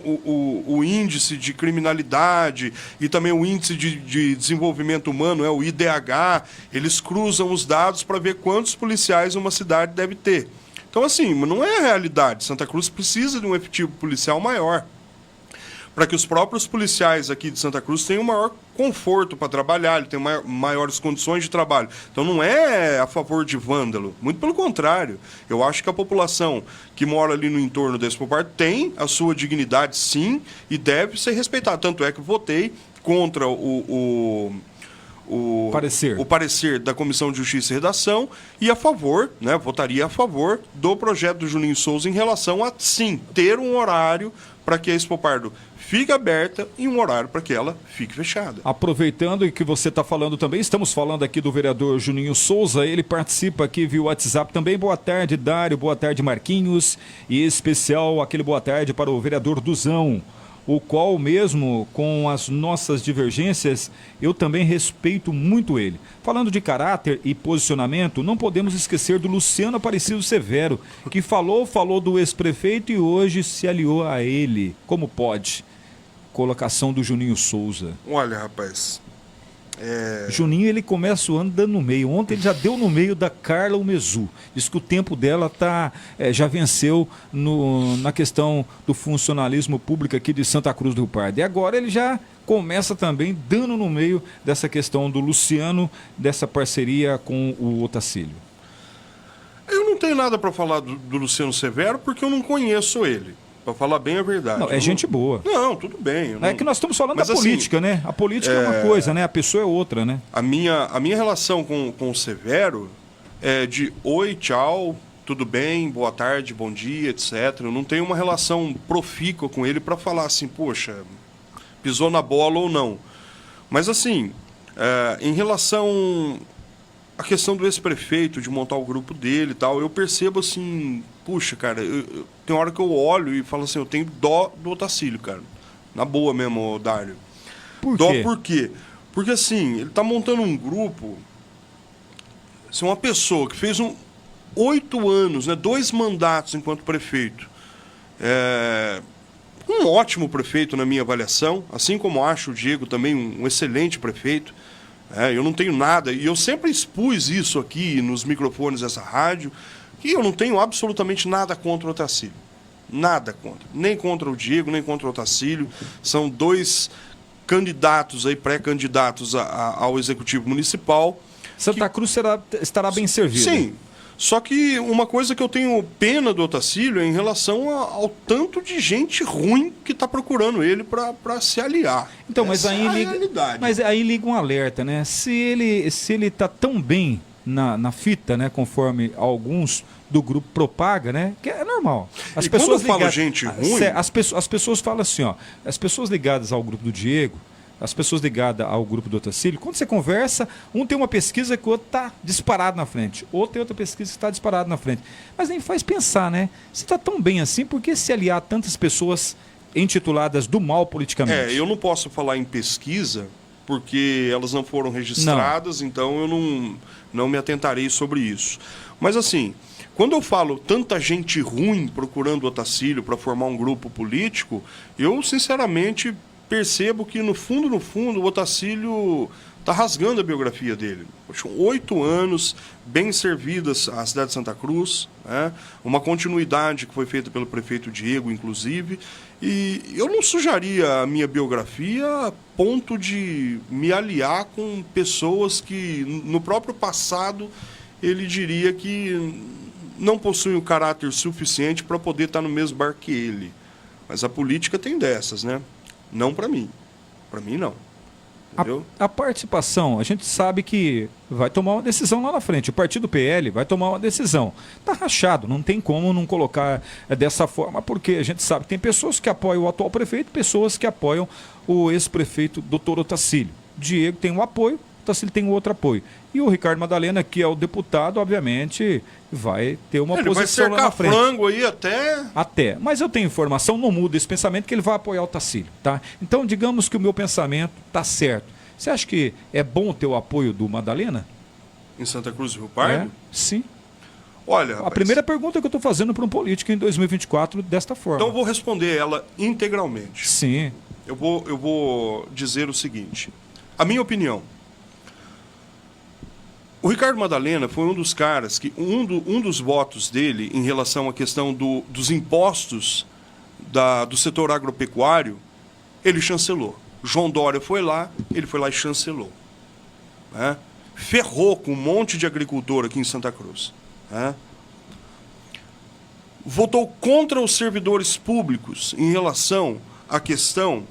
o índice de criminalidade e também o índice de desenvolvimento humano, o IDH, eles cruzam os dados para ver quantos policiais uma cidade deve ter. Então, assim, não é a realidade. Santa Cruz precisa de um efetivo policial maior, para que os próprios policiais aqui de Santa Cruz tenham maior conforto para trabalhar, ele tem maiores condições de trabalho. Então não é a favor de vândalo, muito pelo contrário. Eu acho que a população que mora ali no entorno da Expo Pardo tem a sua dignidade, sim, e deve ser respeitada. Tanto é que votei contra o o parecer da Comissão de Justiça e Redação e a favor, né, votaria a favor do projeto do Juninho Souza em relação a, sim, ter um horário para que a Expo Pardo fique aberta e um horário para que ela fique fechada. Aproveitando que você está falando também, estamos falando aqui do vereador Juninho Souza, ele participa aqui via WhatsApp também. Boa tarde, Dário, boa tarde, Marquinhos, e em especial aquele boa tarde para o vereador Duzão, o qual mesmo com as nossas divergências, eu também respeito muito ele. Falando de caráter e posicionamento, não podemos esquecer do Luciano Aparecido Severo, que falou do ex-prefeito e hoje se aliou a ele. Como pode? Colocação do Juninho Souza. Olha, rapaz... Juninho, ele começa o ano dando no meio. Ontem ele já deu no meio da Carla Umezu. Diz que o tempo dela já venceu na questão do funcionalismo público aqui de Santa Cruz do Rio Pardo. E agora ele já começa também dando no meio dessa questão do Luciano, dessa parceria com o Otacílio. Eu não tenho nada para falar do Luciano Severo porque eu não conheço ele. Para falar bem a verdade. Não, gente boa. Não, tudo bem. É que nós estamos falando Mas, da política, assim, né? A política é uma coisa, né? A pessoa é outra, né? A minha relação com o Severo é de oi, tchau, tudo bem, boa tarde, bom dia, etc. Eu não tenho uma relação profícua com ele para falar assim, poxa, pisou na bola ou não. Mas assim, em relação à questão do ex-prefeito, de montar o grupo dele e tal, eu percebo assim, puxa, cara, tem hora que eu olho e falo assim, eu tenho dó do Otacílio, cara. Na boa mesmo, Dário. Por Dó quê? por quê? Porque assim, ele tá montando um grupo, assim, uma pessoa que fez 8 anos, né, 2 mandatos enquanto prefeito. Um ótimo prefeito na minha avaliação, assim como acho o Diego também um excelente prefeito. Eu não tenho nada, e eu sempre expus isso aqui nos microfones dessa rádio, que eu não tenho absolutamente nada contra o Otacílio. Nada contra. Nem contra o Diego, nem contra o Otacílio. São 2 candidatos aí, pré-candidatos ao Executivo Municipal. Santa Cruz estará bem servida. Sim. Só que uma coisa que eu tenho pena do Otacílio é em relação ao tanto de gente ruim que está procurando ele para se aliar. Então, mas Essa aí, é a liga, realidade. mas aí liga um alerta, né? Se ele tá tão bem na fita, né, conforme alguns do grupo propaga, né, que é normal. As E pessoas quando eu falo gente ruim... As pessoas falam assim, ó, as pessoas ligadas ao grupo do Diego, as pessoas ligadas ao grupo do Otacílio, quando você conversa, um tem uma pesquisa que o outro está disparado na frente, outro tem outra pesquisa que está disparado na frente. Mas nem faz pensar, né? Se está tão bem assim, por que se aliar a tantas pessoas intituladas do mal politicamente? Eu não posso falar em pesquisa, porque elas não foram registradas, então eu não me atentarei sobre isso. Mas assim, quando eu falo tanta gente ruim procurando o Otacílio para formar um grupo político, eu sinceramente percebo que no fundo, o Otacílio está rasgando a biografia dele. Poxa, 8 anos bem servidas à cidade de Santa Cruz, né? Uma continuidade que foi feita pelo prefeito Diego, inclusive, e eu não sujaria a minha biografia a ponto de me aliar com pessoas que, no próprio passado, ele diria que não possuem o caráter suficiente para poder estar no mesmo bar que ele. Mas a política tem dessas, né? Não para mim. Para mim, não. Entendeu? A participação, a gente sabe que vai tomar uma decisão lá na frente. O partido PL vai tomar uma decisão. Está rachado, não tem como não colocar dessa forma, porque a gente sabe que tem pessoas que apoiam o atual prefeito, pessoas que apoiam o ex-prefeito Dr. Otacílio. Diego tem um apoio, Otacílio tem um outro apoio. E o Ricardo Madalena, que é o deputado, obviamente, vai ter uma posição lá na frente. Ele vai cercar frango aí Até. Mas eu tenho informação, não muda esse pensamento, que ele vai apoiar o Otacílio, tá? Então, digamos que o meu pensamento está certo. Você acha que é bom ter o apoio do Madalena? Em Santa Cruz do Rio Pardo? Sim. Olha, a rapaz, primeira pergunta que eu estou fazendo para um político em 2024 desta forma. Então eu vou responder ela integralmente. Sim. Eu vou dizer o seguinte. A minha opinião. O Ricardo Madalena foi um dos caras que um dos votos dele em relação à questão dos impostos do setor agropecuário, ele chancelou. João Dória foi lá, ele foi lá e chancelou. Né? Ferrou com um monte de agricultor aqui em Santa Cruz. Né? Votou contra os servidores públicos em relação à questão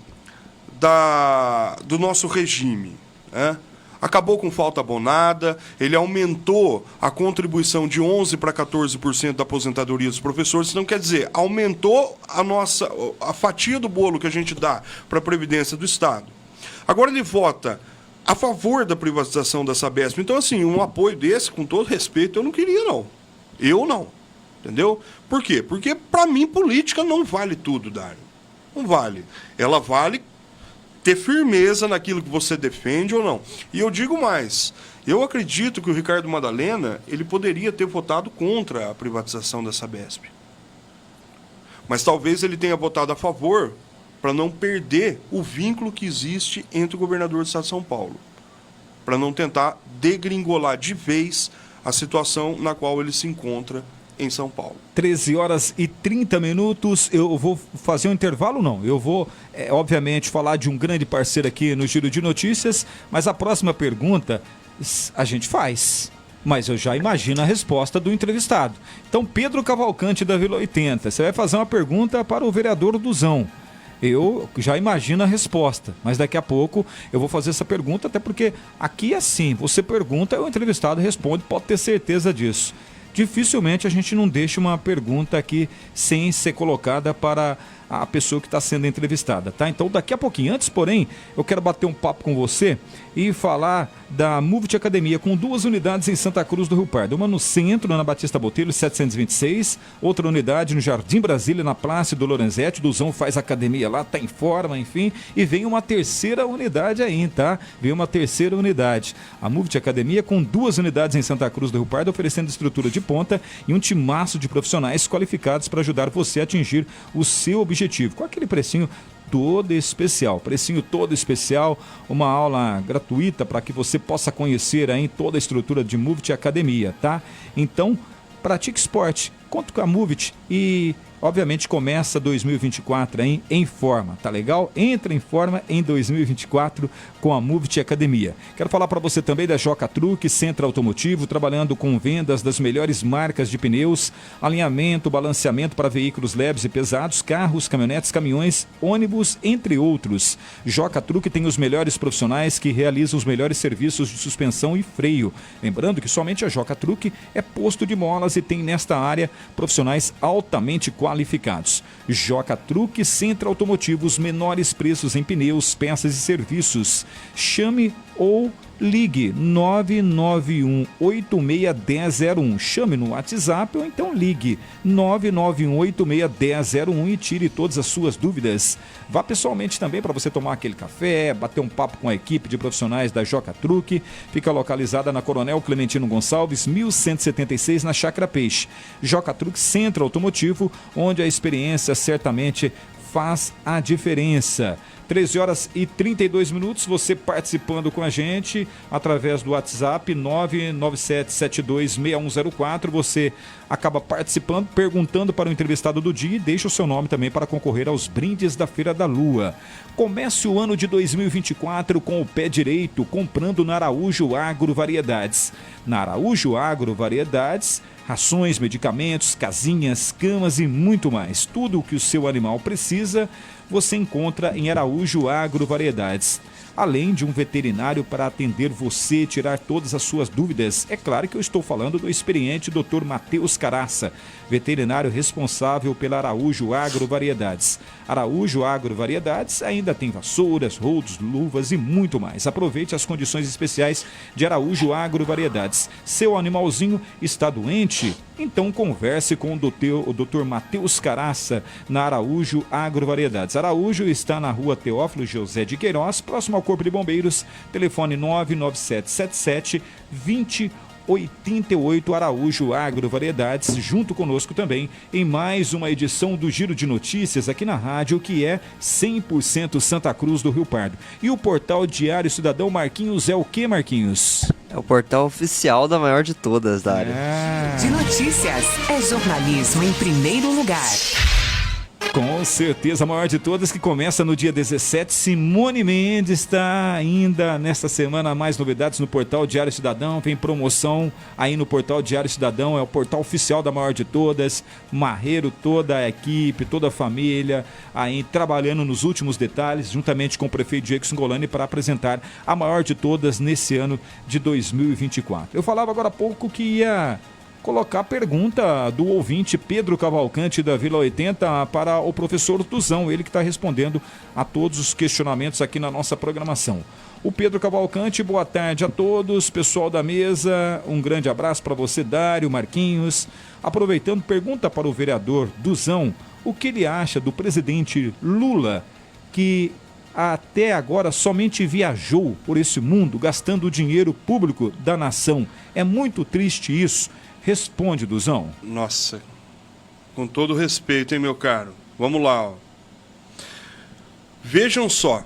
do nosso regime. Né? acabou com falta abonada, ele aumentou a contribuição de 11% para 14% da aposentadoria dos professores. Então, quer dizer, aumentou a fatia do bolo que a gente dá para a Previdência do Estado. Agora ele vota a favor da privatização da Sabesp. Então, assim, um apoio desse, com todo respeito, eu não queria, não. Eu não. Entendeu? Por quê? Porque, para mim, política não vale tudo, Dário. Não vale. Ela vale ter firmeza naquilo que você defende ou não. E eu digo mais. Eu acredito que o Ricardo Madalena, ele poderia ter votado contra a privatização da Sabesp. Mas talvez ele tenha votado a favor para não perder o vínculo que existe entre o governador do Estado de São Paulo. Para não tentar degringolar de vez a situação na qual ele se encontra em São Paulo. 13h30. Eu vou fazer um intervalo, não. Eu vou, obviamente, falar de um grande parceiro aqui no Giro de Notícias, mas a próxima pergunta a gente faz. Mas eu já imagino a resposta do entrevistado. Então, Pedro Cavalcante, da Vila 80, você vai fazer uma pergunta para o vereador Duzão. Eu já imagino a resposta, mas daqui a pouco eu vou fazer essa pergunta, até porque aqui é assim, você pergunta, o entrevistado responde, pode ter certeza disso. Dificilmente a gente não deixa uma pergunta aqui sem ser colocada para a pessoa que está sendo entrevistada, tá? Então daqui a pouquinho, antes porém, eu quero bater um papo com você e falar da Movit Academia, com 2 unidades em Santa Cruz do Rio Pardo. Uma no centro, na Batista Botelho, 726. Outra unidade no Jardim Brasília, na Plácido Lorenzetti. Duzão faz academia lá, tá em forma, enfim. E vem uma terceira unidade aí, tá? Vem uma terceira unidade. A Movit Academia, com 2 unidades em Santa Cruz do Rio Pardo, oferecendo estrutura de ponta e um timaço de profissionais qualificados para ajudar você a atingir o seu objetivo. Com aquele precinho todo especial, precinho todo especial, uma aula gratuita para que você possa conhecer aí toda a estrutura de Movit Academia, tá? Então, pratique esporte, conta com a Movit e, obviamente, começa 2024 aí em forma, tá legal? Entra em forma em 2024 com a Movit Academia. Quero falar para você também da Joca Truck, centro automotivo, trabalhando com vendas das melhores marcas de pneus, alinhamento, balanceamento para veículos leves e pesados, carros, caminhonetes, caminhões, ônibus, entre outros. Joca Truck tem os melhores profissionais que realizam os melhores serviços de suspensão e freio. Lembrando que somente a Joca Truck é posto de molas e tem nesta área profissionais altamente qualificados. Joca Truck, centro automotivo, os menores preços em pneus, peças e serviços. Chame ou ligue 991861001. Chame no WhatsApp ou então ligue 991861001 e tire todas as suas dúvidas. Vá pessoalmente também para você tomar aquele café, bater um papo com a equipe de profissionais da Joca Truck. Fica localizada na Coronel Clementino Gonçalves, 1176, na Chácara Peixe. Joca Truck, centro automotivo, onde a experiência certamente faz a diferença. 13h32, você participando com a gente através do WhatsApp 997726104. Você acaba participando, perguntando para o entrevistado do dia e deixa o seu nome também para concorrer aos brindes da Feira da Lua. Comece o ano de 2024 com o pé direito, comprando na Araújo Agro Variedades. Na Araújo Agro Variedades, rações, medicamentos, casinhas, camas e muito mais. Tudo o que o seu animal precisa, você encontra em Araújo Agro Variedades. Além de um veterinário para atender você, tirar todas as suas dúvidas. É claro que eu estou falando do experiente Dr. Matheus Caraça, veterinário responsável pela Araújo Agro Variedades. Araújo Agro Variedades ainda tem vassouras, rodos, luvas e muito mais. Aproveite as condições especiais de Araújo Agro Variedades. Seu animalzinho está doente? Então converse com o Dr. Matheus Caraça na Araújo Agro Variedades. Araújo está na rua Teófilo José de Queiroz, próximo ao Corpo de Bombeiros. Telefone 99777-2088. Araújo Agro Variedades, junto conosco também em mais uma edição do Giro de Notícias aqui na rádio, que é 100% Santa Cruz do Rio Pardo. E o portal Diário Cidadão, Marquinhos, é o que, Marquinhos? É o portal oficial da maior de todas, Dário. De notícias, é jornalismo em primeiro lugar. Com certeza, a maior de todas, que começa no dia 17. Simone Mendes está ainda nesta semana. Mais novidades no portal Diário Cidadão. Tem promoção aí no portal Diário Cidadão. É o portal oficial da maior de todas. Marreiro, toda a equipe, toda a família aí trabalhando nos últimos detalhes, juntamente com o prefeito Diego Singolani, para apresentar a maior de todas nesse ano de 2024. Eu falava agora há pouco que ia colocar a pergunta do ouvinte Pedro Cavalcante da Vila 80 para o professor Tuzão, ele que está respondendo a todos os questionamentos aqui na nossa programação. O Pedro Cavalcante, boa tarde a todos, pessoal da mesa, um grande abraço para você, Dário, Marquinhos. Aproveitando, pergunta para o vereador Tuzão o que ele acha do presidente Lula, que até agora somente viajou por esse mundo gastando o dinheiro público da nação. É muito triste isso. Responde, Duzão. Nossa, com todo respeito, hein, meu caro? Vamos lá, ó. Vejam só.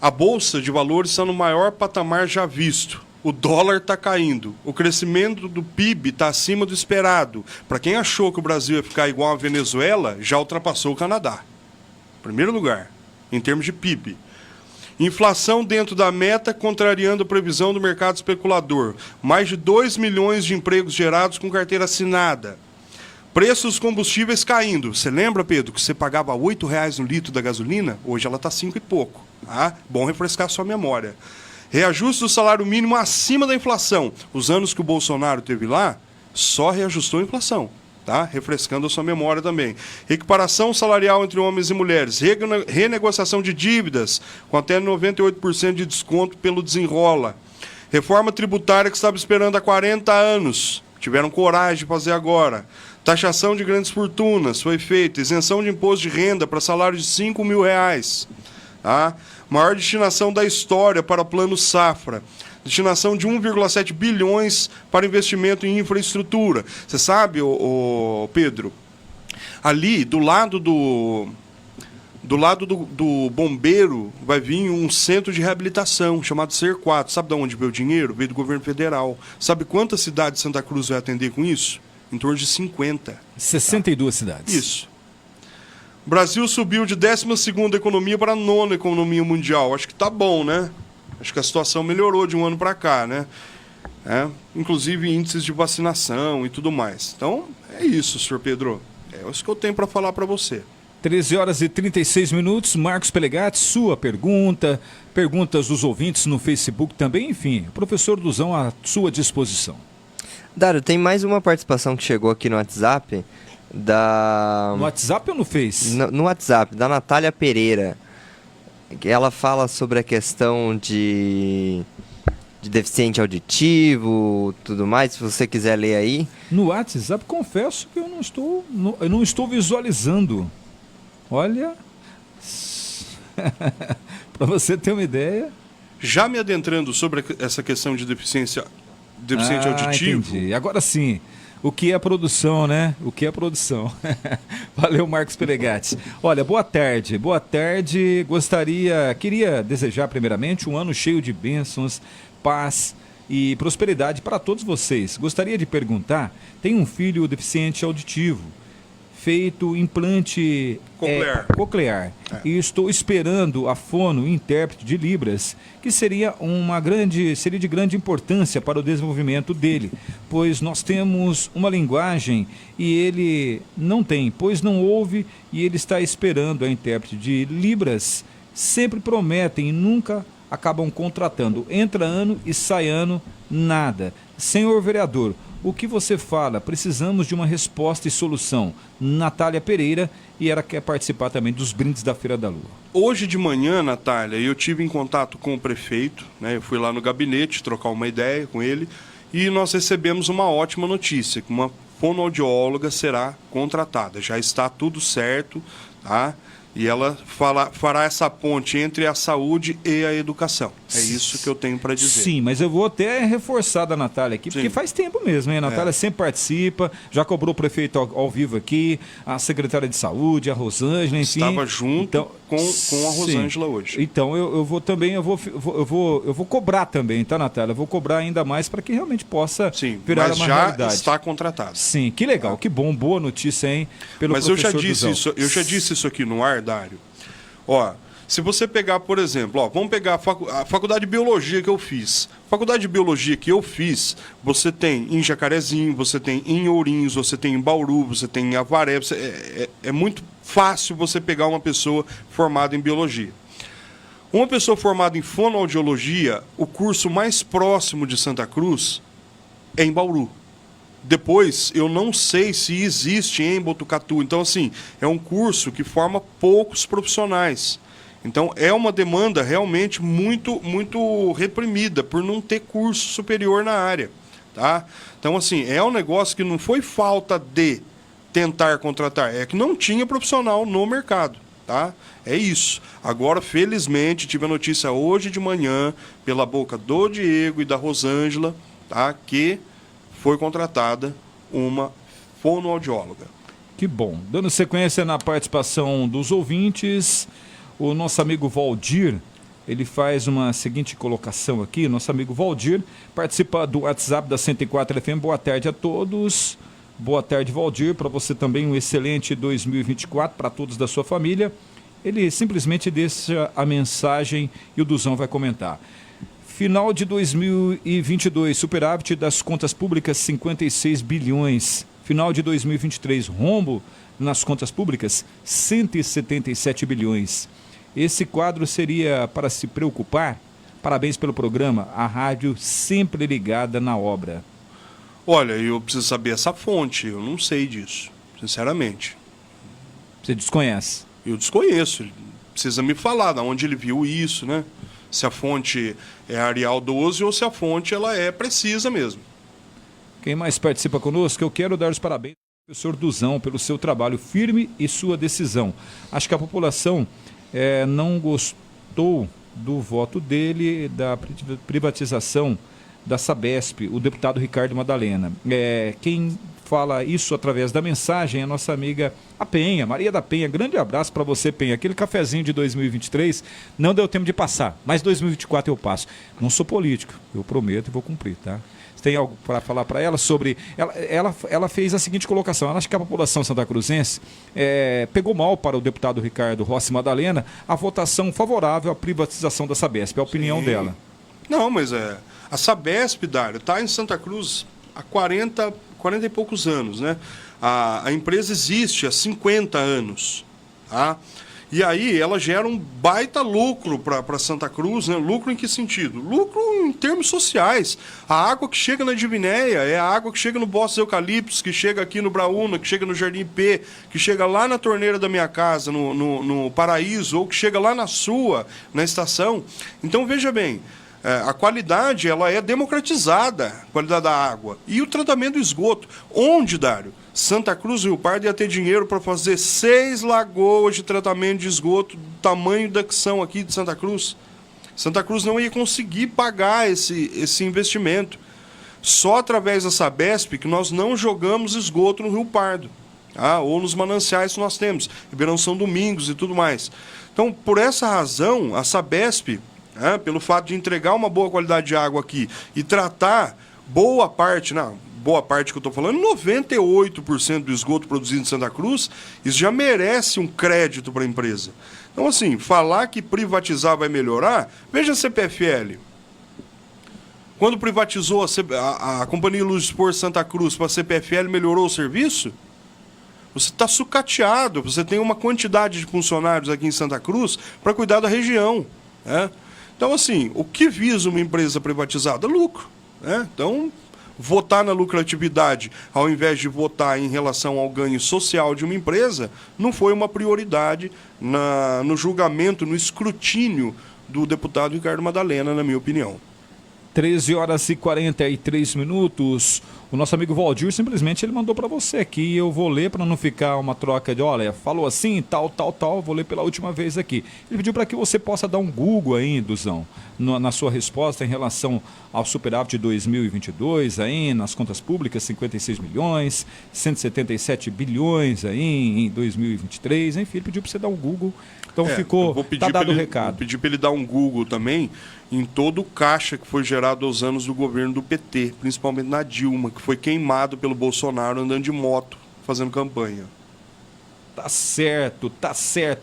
A Bolsa de Valores está no maior patamar já visto. O dólar está caindo. O crescimento do PIB está acima do esperado. Para quem achou que o Brasil ia ficar igual a Venezuela, já ultrapassou o Canadá. Primeiro lugar, em termos de PIB. Inflação dentro da meta, contrariando a previsão do mercado especulador. Mais de 2 milhões de empregos gerados com carteira assinada. Preços dos combustíveis caindo. Você lembra, Pedro, que você pagava R$ 8,00 no litro da gasolina? Hoje ela está 5 e pouco. Tá? Bom refrescar sua memória. Reajuste do salário mínimo acima da inflação. Os anos que o Bolsonaro teve lá, só reajustou a inflação. Tá? Refrescando a sua memória também. Equiparação salarial entre homens e mulheres. Renegociação de dívidas com até 98% de desconto pelo desenrola. Reforma tributária que estava esperando há 40 anos. Tiveram coragem de fazer agora. Taxação de grandes fortunas foi feita. Isenção de imposto de renda para salário de R$ 5.000. Tá? Maior destinação da história para Plano Safra. Destinação de 1,7 bilhões para investimento em infraestrutura. Você sabe, Pedro, ali do lado do bombeiro vai vir um centro de reabilitação chamado CER4. Sabe de onde veio o dinheiro? Veio do governo federal. Sabe quantas cidades Santa Cruz vai atender com isso? Em torno de 50. 62 cidades. Isso. O Brasil subiu de 12ª economia para a 9ª economia mundial. Acho que tá bom, né? Acho que a situação melhorou de um ano para cá, né? Inclusive índices de vacinação e tudo mais. Então, é isso, senhor Pedro. É isso que eu tenho para falar para você. 13 horas e 36 minutos. Marcos Pelegatti, sua pergunta, perguntas dos ouvintes no Facebook também, enfim. Professor Duzão, à sua disposição. Dário, tem mais uma participação que chegou aqui no WhatsApp. No WhatsApp ou no Face? No WhatsApp, da Natália Pereira. Ela fala sobre a questão de deficiente auditivo, tudo mais, se você quiser ler aí. No WhatsApp, confesso que eu não estou visualizando. Olha, para você ter uma ideia. Já me adentrando sobre essa questão de deficiente auditivo. Entendi. Agora sim. O que é produção, né? O que é produção. Valeu, Marcos Pelegatti. Olha, boa tarde. Boa tarde. Queria desejar primeiramente um ano cheio de bênçãos, paz e prosperidade para todos vocês. Gostaria de perguntar, tem um filho deficiente auditivo, feito implante coclear. E estou esperando a fono intérprete de Libras, que seria de grande importância para o desenvolvimento dele, pois nós temos uma linguagem e ele não tem, pois não ouve, e ele está esperando a intérprete de Libras. Sempre prometem e nunca acabam contratando. Entra ano e sai ano, nada. Senhor vereador, o que você fala? Precisamos de uma resposta e solução. Natália Pereira, e ela quer participar também dos brindes da Feira da Lua. Hoje de manhã, Natália, eu tive em contato com o prefeito, né? Eu fui lá no gabinete trocar uma ideia com ele e nós recebemos uma ótima notícia, que uma fonoaudióloga será contratada. Já está tudo certo, tá? E ela fará essa ponte entre a saúde e a educação. É isso que eu tenho para dizer. Sim, mas eu vou até reforçar da Natália aqui, porque Sim. faz tempo mesmo, hein? A Natália sempre participa, já cobrou o prefeito ao vivo aqui, a secretária de saúde, a Rosângela, enfim. Estava junto com a Rosângela hoje. Então eu vou também, eu vou cobrar também, tá, Natália? Eu vou cobrar ainda mais para que realmente possa virar mas uma já realidade. está contratado. Sim, que legal, que bom, boa notícia, hein? Mas eu já disse isso aqui no ar, Dário. Ó, se você pegar, por exemplo, vamos pegar a faculdade de biologia que eu fiz. Faculdade de biologia que eu fiz, você tem em Jacarezinho, você tem em Ourinhos, você tem em Bauru, você tem em Avaré. É muito fácil você pegar uma pessoa formada em biologia. Uma pessoa formada em fonoaudiologia, o curso mais próximo de Santa Cruz é em Bauru. Depois, eu não sei se existe em Botucatu. Então, assim, é um curso que forma poucos profissionais. Então, é uma demanda realmente muito, muito reprimida por não ter curso superior na área. Tá? Então, assim, é um negócio que não foi falta de tentar contratar, é que não tinha profissional no mercado. Tá? É isso. Agora, felizmente, tive a notícia hoje de manhã, pela boca do Diego e da Rosângela, tá? Que foi contratada uma fonoaudióloga. Que bom. Dando sequência na participação dos ouvintes, o nosso amigo Valdir, ele faz uma seguinte colocação aqui. Nosso amigo Valdir participa do WhatsApp da 104 FM. Boa tarde a todos. Boa tarde, Valdir. Para você também um excelente 2024 para todos da sua família. Ele simplesmente deixa a mensagem e o Duzão vai comentar. Final de 2022, superávit das contas públicas 56 bilhões. Final de 2023, rombo nas contas públicas 177 bilhões. Esse quadro seria para se preocupar? Parabéns pelo programa, a rádio sempre ligada na obra. Olha, eu preciso saber essa fonte, eu não sei disso, sinceramente. Você desconhece? Eu desconheço, ele precisa me falar de onde ele viu isso, né? Se a fonte é Arial 12 ou se a fonte ela é precisa mesmo. Quem mais participa conosco? Eu quero dar os parabéns ao professor Duzão pelo seu trabalho firme e sua decisão. Acho que a população não gostou do voto dele, da privatização da Sabesp, o deputado Ricardo Madalena. Quem fala isso através da mensagem é a nossa amiga a Penha, Maria da Penha. Grande abraço para você, Penha. Aquele cafezinho de 2023 não deu tempo de passar, mas 2024 eu passo. Não sou político, eu prometo e vou cumprir, tá? Você tem algo para falar para ela sobre... Ela fez a seguinte colocação. Ela acha que a população santacruzense pegou mal para o deputado Ricardo Rossi Madalena a votação favorável à privatização da Sabesp. É a opinião dela. Não, mas a Sabesp, Dário, está em Santa Cruz há 40 e poucos anos, né? A empresa existe há 50 anos, tá? E aí ela gera um baita lucro para Santa Cruz, né? Lucro em que sentido? Lucro em termos sociais. A água que chega na Divinéia é a água que chega no Bosques Eucaliptos, que chega aqui no Braúna, que chega no Jardim P, que chega lá na torneira da minha casa, no Paraíso, ou que chega lá na sua, na estação. Então, veja bem, a qualidade ela é democratizada, a qualidade da água. E o tratamento do esgoto. Onde, Dário? Santa Cruz e Rio Pardo ia ter dinheiro para fazer 6 lagoas de tratamento de esgoto do tamanho da que são aqui de Santa Cruz. Santa Cruz não ia conseguir pagar esse investimento. Só através da Sabesp que nós não jogamos esgoto no Rio Pardo, tá? Ou nos mananciais que nós temos, Ribeirão São Domingos e tudo mais. Então, por essa razão, a Sabesp, pelo fato de entregar uma boa qualidade de água aqui e tratar boa parte que eu estou falando, 98% do esgoto produzido em Santa Cruz, isso já merece um crédito para a empresa. Então, assim, falar que privatizar vai melhorar, veja a CPFL. Quando privatizou a Companhia Luz de Expor Santa Cruz para a CPFL, melhorou o serviço? Você está sucateado, você tem uma quantidade de funcionários aqui em Santa Cruz para cuidar da região, né? Então, assim, o que visa uma empresa privatizada? Lucro, né? Então, votar na lucratividade, ao invés de votar em relação ao ganho social de uma empresa, não foi uma prioridade no julgamento, no escrutínio do deputado Ricardo Madalena, na minha opinião. 13 horas e 43 minutos. O nosso amigo Valdir simplesmente ele mandou para você aqui. Eu vou ler para não ficar uma troca de, olha, falou assim, tal. Vou ler pela última vez aqui. Ele pediu para que você possa dar um Google aí, Duzão, na sua resposta em relação ao superávit de 2022 aí, nas contas públicas, 56 milhões, 177 bilhões aí em 2023. Enfim, ele pediu para você dar um Google. Então tá dado o recado. Vou pedir para ele dar um Google também em todo o caixa que foi gerado aos anos do governo do PT, principalmente na Dilma, que foi queimado pelo Bolsonaro andando de moto, fazendo campanha. Tá certo.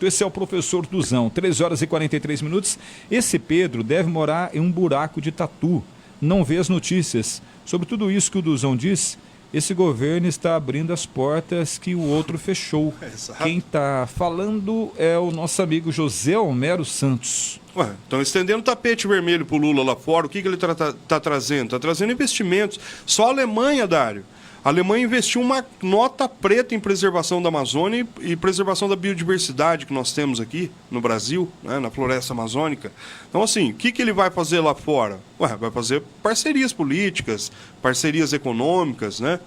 Esse é o professor Duzão. 13 horas e 43 minutos. Esse Pedro deve morar em um buraco de tatu. Não vê as notícias. Sobre tudo isso que o Duzão disse, esse governo está abrindo as portas que o outro fechou. Exato. Quem está falando é o nosso amigo José Homero Santos. Ué, estão estendendo tapete vermelho pro Lula lá fora. O que ele tá trazendo? Está trazendo investimentos. Só a Alemanha, Dário. A Alemanha investiu uma nota preta em preservação da Amazônia e preservação da biodiversidade que nós temos aqui no Brasil, né, na floresta amazônica. Então, assim, o que ele vai fazer lá fora? Ué, vai fazer parcerias políticas, parcerias econômicas, né?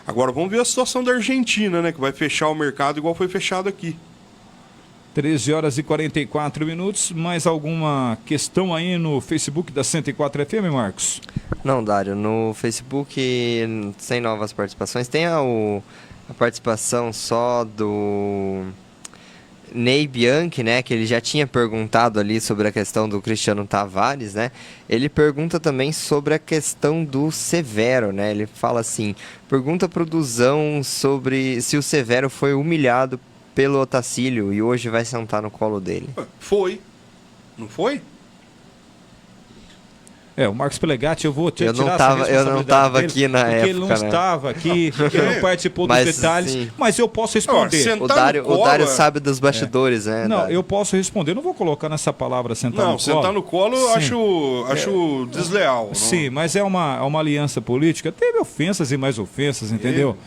Agora vamos ver a situação da Argentina, né, que vai fechar o mercado igual foi fechado aqui. 13 horas e 44 minutos. Mais alguma questão aí no Facebook da 104 FM, Marcos? Não, Dário, no Facebook, sem novas participações, tem a participação só do Ney Bianchi, né, que ele já tinha perguntado ali sobre a questão do Cristiano Tavares, né? Ele pergunta também sobre a questão do Severo, né? Ele fala assim, pergunta pro Duzão sobre se o Severo foi humilhado pelo Otacílio e hoje vai sentar no colo dele. Foi. Não foi? O Marcos Pelegatti, eu vou tirar eu não essa tava, responsabilidade eu não estava dele, aqui na porque época, ele não né? estava aqui, porque ele não participou dos Mas, detalhes, sim. mas eu posso responder. Sentar O no Dário colo, sabe dos bastidores, né? Não, Dário? eu posso responder, não vou colocar nessa palavra sentar Não, no colo. sentar no colo eu Sim. acho desleal. Não? Sim, mas é uma aliança política. Teve ofensas e mais ofensas, entendeu?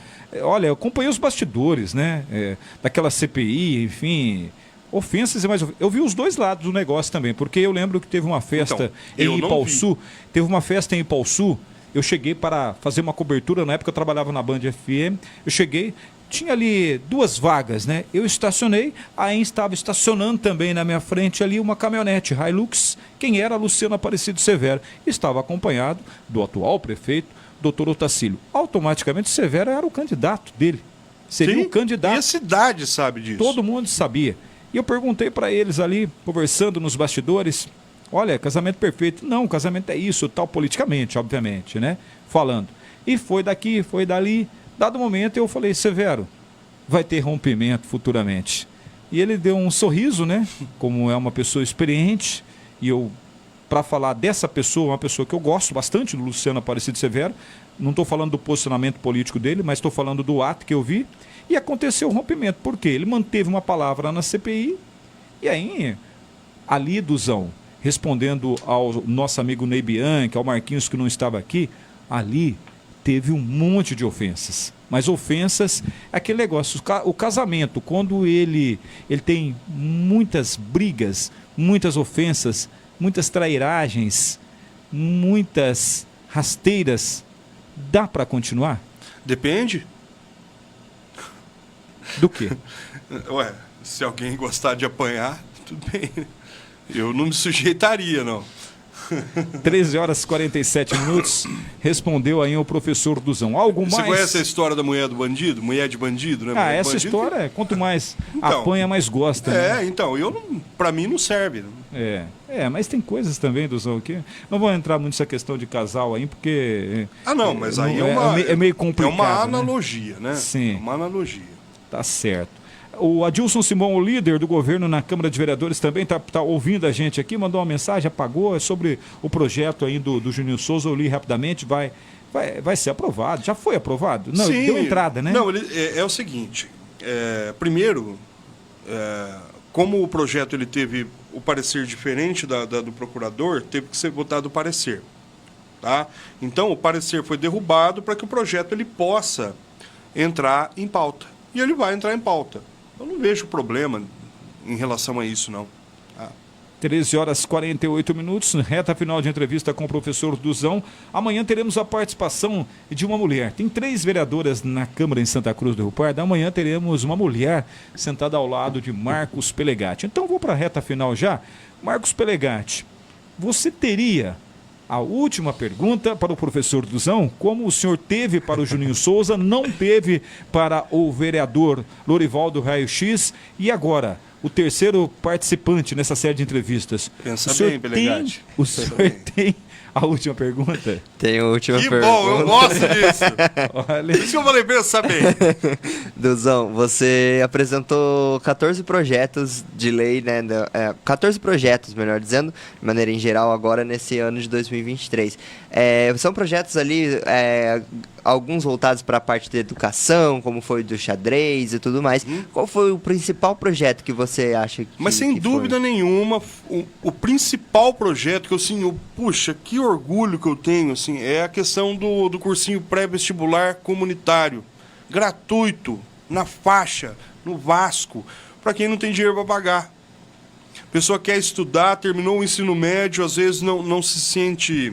Olha, eu acompanhei os bastidores, né? Daquela CPI, enfim. Ofensas e mais ofensas. Eu vi os dois lados do negócio também, porque eu lembro que teve uma festa em Ipauçu. Teve uma festa em Ipauçu. Eu cheguei para fazer uma cobertura, na época eu trabalhava na Band FM. Eu cheguei, tinha ali 2 vagas, né? Eu estacionei, aí estava estacionando também na minha frente ali uma caminhonete Hilux. Quem era? Luciano Aparecido Severo. Estava acompanhado do atual prefeito, Dr. Otacílio. Automaticamente Severo era o candidato dele. Seria o candidato. E a cidade sabe disso. Todo mundo sabia. E eu perguntei para eles ali, conversando nos bastidores, olha, casamento perfeito. Não, casamento é isso, tal, politicamente, obviamente, né? Falando. E foi daqui, foi dali. Dado momento eu falei, Severo, vai ter rompimento futuramente. E ele deu um sorriso, né? Como é uma pessoa experiente. E eu, para falar dessa pessoa, uma pessoa que eu gosto bastante, do Luciano Aparecido Severo, não estou falando do posicionamento político dele, mas estou falando do ato que eu vi. E aconteceu o rompimento. Por quê? Ele manteve uma palavra na CPI. E aí, ali, Duzão, respondendo ao nosso amigo Ney Bianchi, ao Marquinhos que não estava aqui, ali teve um monte de ofensas. Mas ofensas, aquele negócio, o casamento, quando ele tem muitas brigas, muitas ofensas, muitas trairagens, muitas rasteiras, dá para continuar? Depende. Do quê? Ué, se alguém gostar de apanhar, tudo bem. Eu não me sujeitaria, não. 13 horas e 47 minutos, respondeu aí o professor Duzão. Algo mais... Você conhece a história da mulher do bandido? Mulher de bandido, né? Mulher de essa bandido história, quanto mais apanha, mais gosta. Né? Então, pra mim não serve. Mas tem coisas também, Duzão, que não vou entrar muito nessa questão de casal aí, porque... não, mas aí é meio complicado. É uma analogia, né? Sim. É uma analogia. Tá certo. O Adilson Simão, o líder do governo na Câmara de Vereadores, também está ouvindo a gente aqui, mandou uma mensagem, apagou, é sobre o projeto aí do Juninho Souza, eu li rapidamente, vai ser aprovado. Já foi aprovado? Não, Sim, deu entrada, né? Não, é o seguinte, primeiro, como o projeto ele teve o parecer diferente do procurador, teve que ser votado o parecer. Tá? Então, o parecer foi derrubado para que o projeto ele possa entrar em pauta. E ele vai entrar em pauta. Eu não vejo problema em relação a isso, não. 13 horas e 48 minutos, reta final de entrevista com o professor Duzão. Amanhã teremos a participação de uma mulher. Tem 3 vereadoras na Câmara em Santa Cruz do Rio Pardo. Amanhã teremos uma mulher sentada ao lado de Marcos Pelegatti. Então vou para a reta final já. Marcos Pelegatti, você teria a última pergunta para o professor Duzão, como o senhor teve para o Juninho Souza, não teve para o vereador Lorivaldo Raio X, e agora o terceiro participante nessa série de entrevistas. Pensa bem, Pelegatti. O senhor tem a última pergunta? Tem a última pergunta. Que bom, eu gosto disso. Olha, Por isso que eu falei, pensa bem. Duzão, você apresentou 14 projetos de lei, né? 14 projetos, melhor dizendo, de maneira em geral, agora nesse ano de 2023. São projetos ali, alguns voltados para a parte da educação, como foi do xadrez e tudo mais. Qual foi o principal projeto que você acha que Mas sem dúvida nenhuma, o principal projeto que eu, assim, puxa, que orgulho que eu tenho, assim, é a questão do cursinho pré-vestibular comunitário, gratuito, na faixa, no Vasco, para quem não tem dinheiro para pagar. A pessoa quer estudar, terminou o ensino médio, às vezes não se sente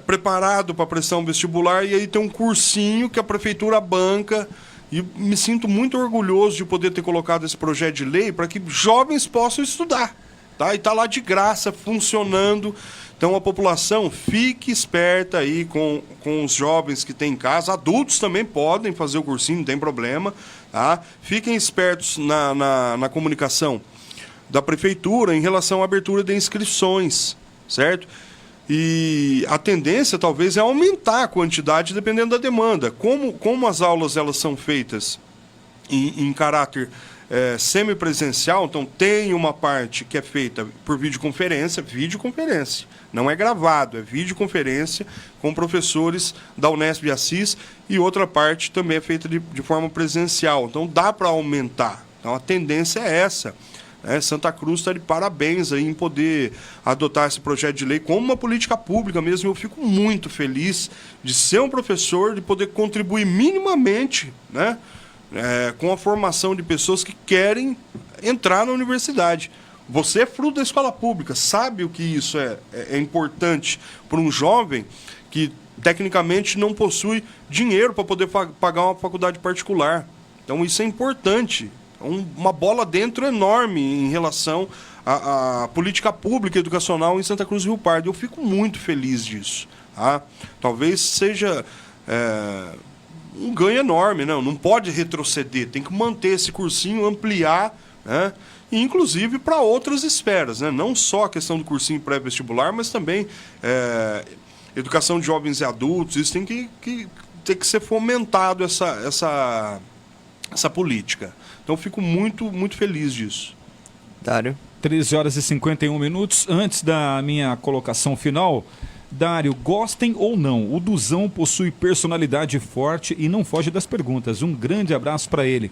preparado para prestar um vestibular, e aí tem um cursinho que a prefeitura banca, e me sinto muito orgulhoso de poder ter colocado esse projeto de lei para que jovens possam estudar, tá? E está lá de graça, funcionando. Então a população fique esperta aí com os jovens que tem em casa, adultos também podem fazer o cursinho, não tem problema, tá? Fiquem espertos na comunicação da prefeitura em relação à abertura de inscrições, certo? E a tendência talvez é aumentar a quantidade dependendo da demanda. Como as aulas elas são feitas em caráter semipresencial, então tem uma parte que é feita por videoconferência, não é gravado, é videoconferência com professores da Unesp de Assis, e outra parte também é feita de forma presencial. Então dá para aumentar. Então a tendência é essa. Santa Cruz está de parabéns aí em poder adotar esse projeto de lei como uma política pública mesmo. Eu fico muito feliz de ser um professor, de poder contribuir minimamente, né, com a formação de pessoas que querem entrar na universidade. Você é fruto da escola pública, sabe o que isso é importante para um jovem que tecnicamente não possui dinheiro para poder pagar uma faculdade particular. Então isso é importante. Uma bola dentro enorme em relação à política pública educacional em Santa Cruz do Rio Pardo. Eu fico muito feliz disso. Tá? Talvez seja um ganho enorme. Não pode retroceder, tem que manter esse cursinho, ampliar, né? E inclusive para outras esferas, né? Não só a questão do cursinho pré-vestibular, mas também educação de jovens e adultos. Isso tem que ser fomentado, essa política. Então, fico muito, muito feliz disso. Dário. 13 horas e 51 minutos. Antes da minha colocação final, Dário, gostem ou não, o Duzão possui personalidade forte e não foge das perguntas. Um grande abraço para ele.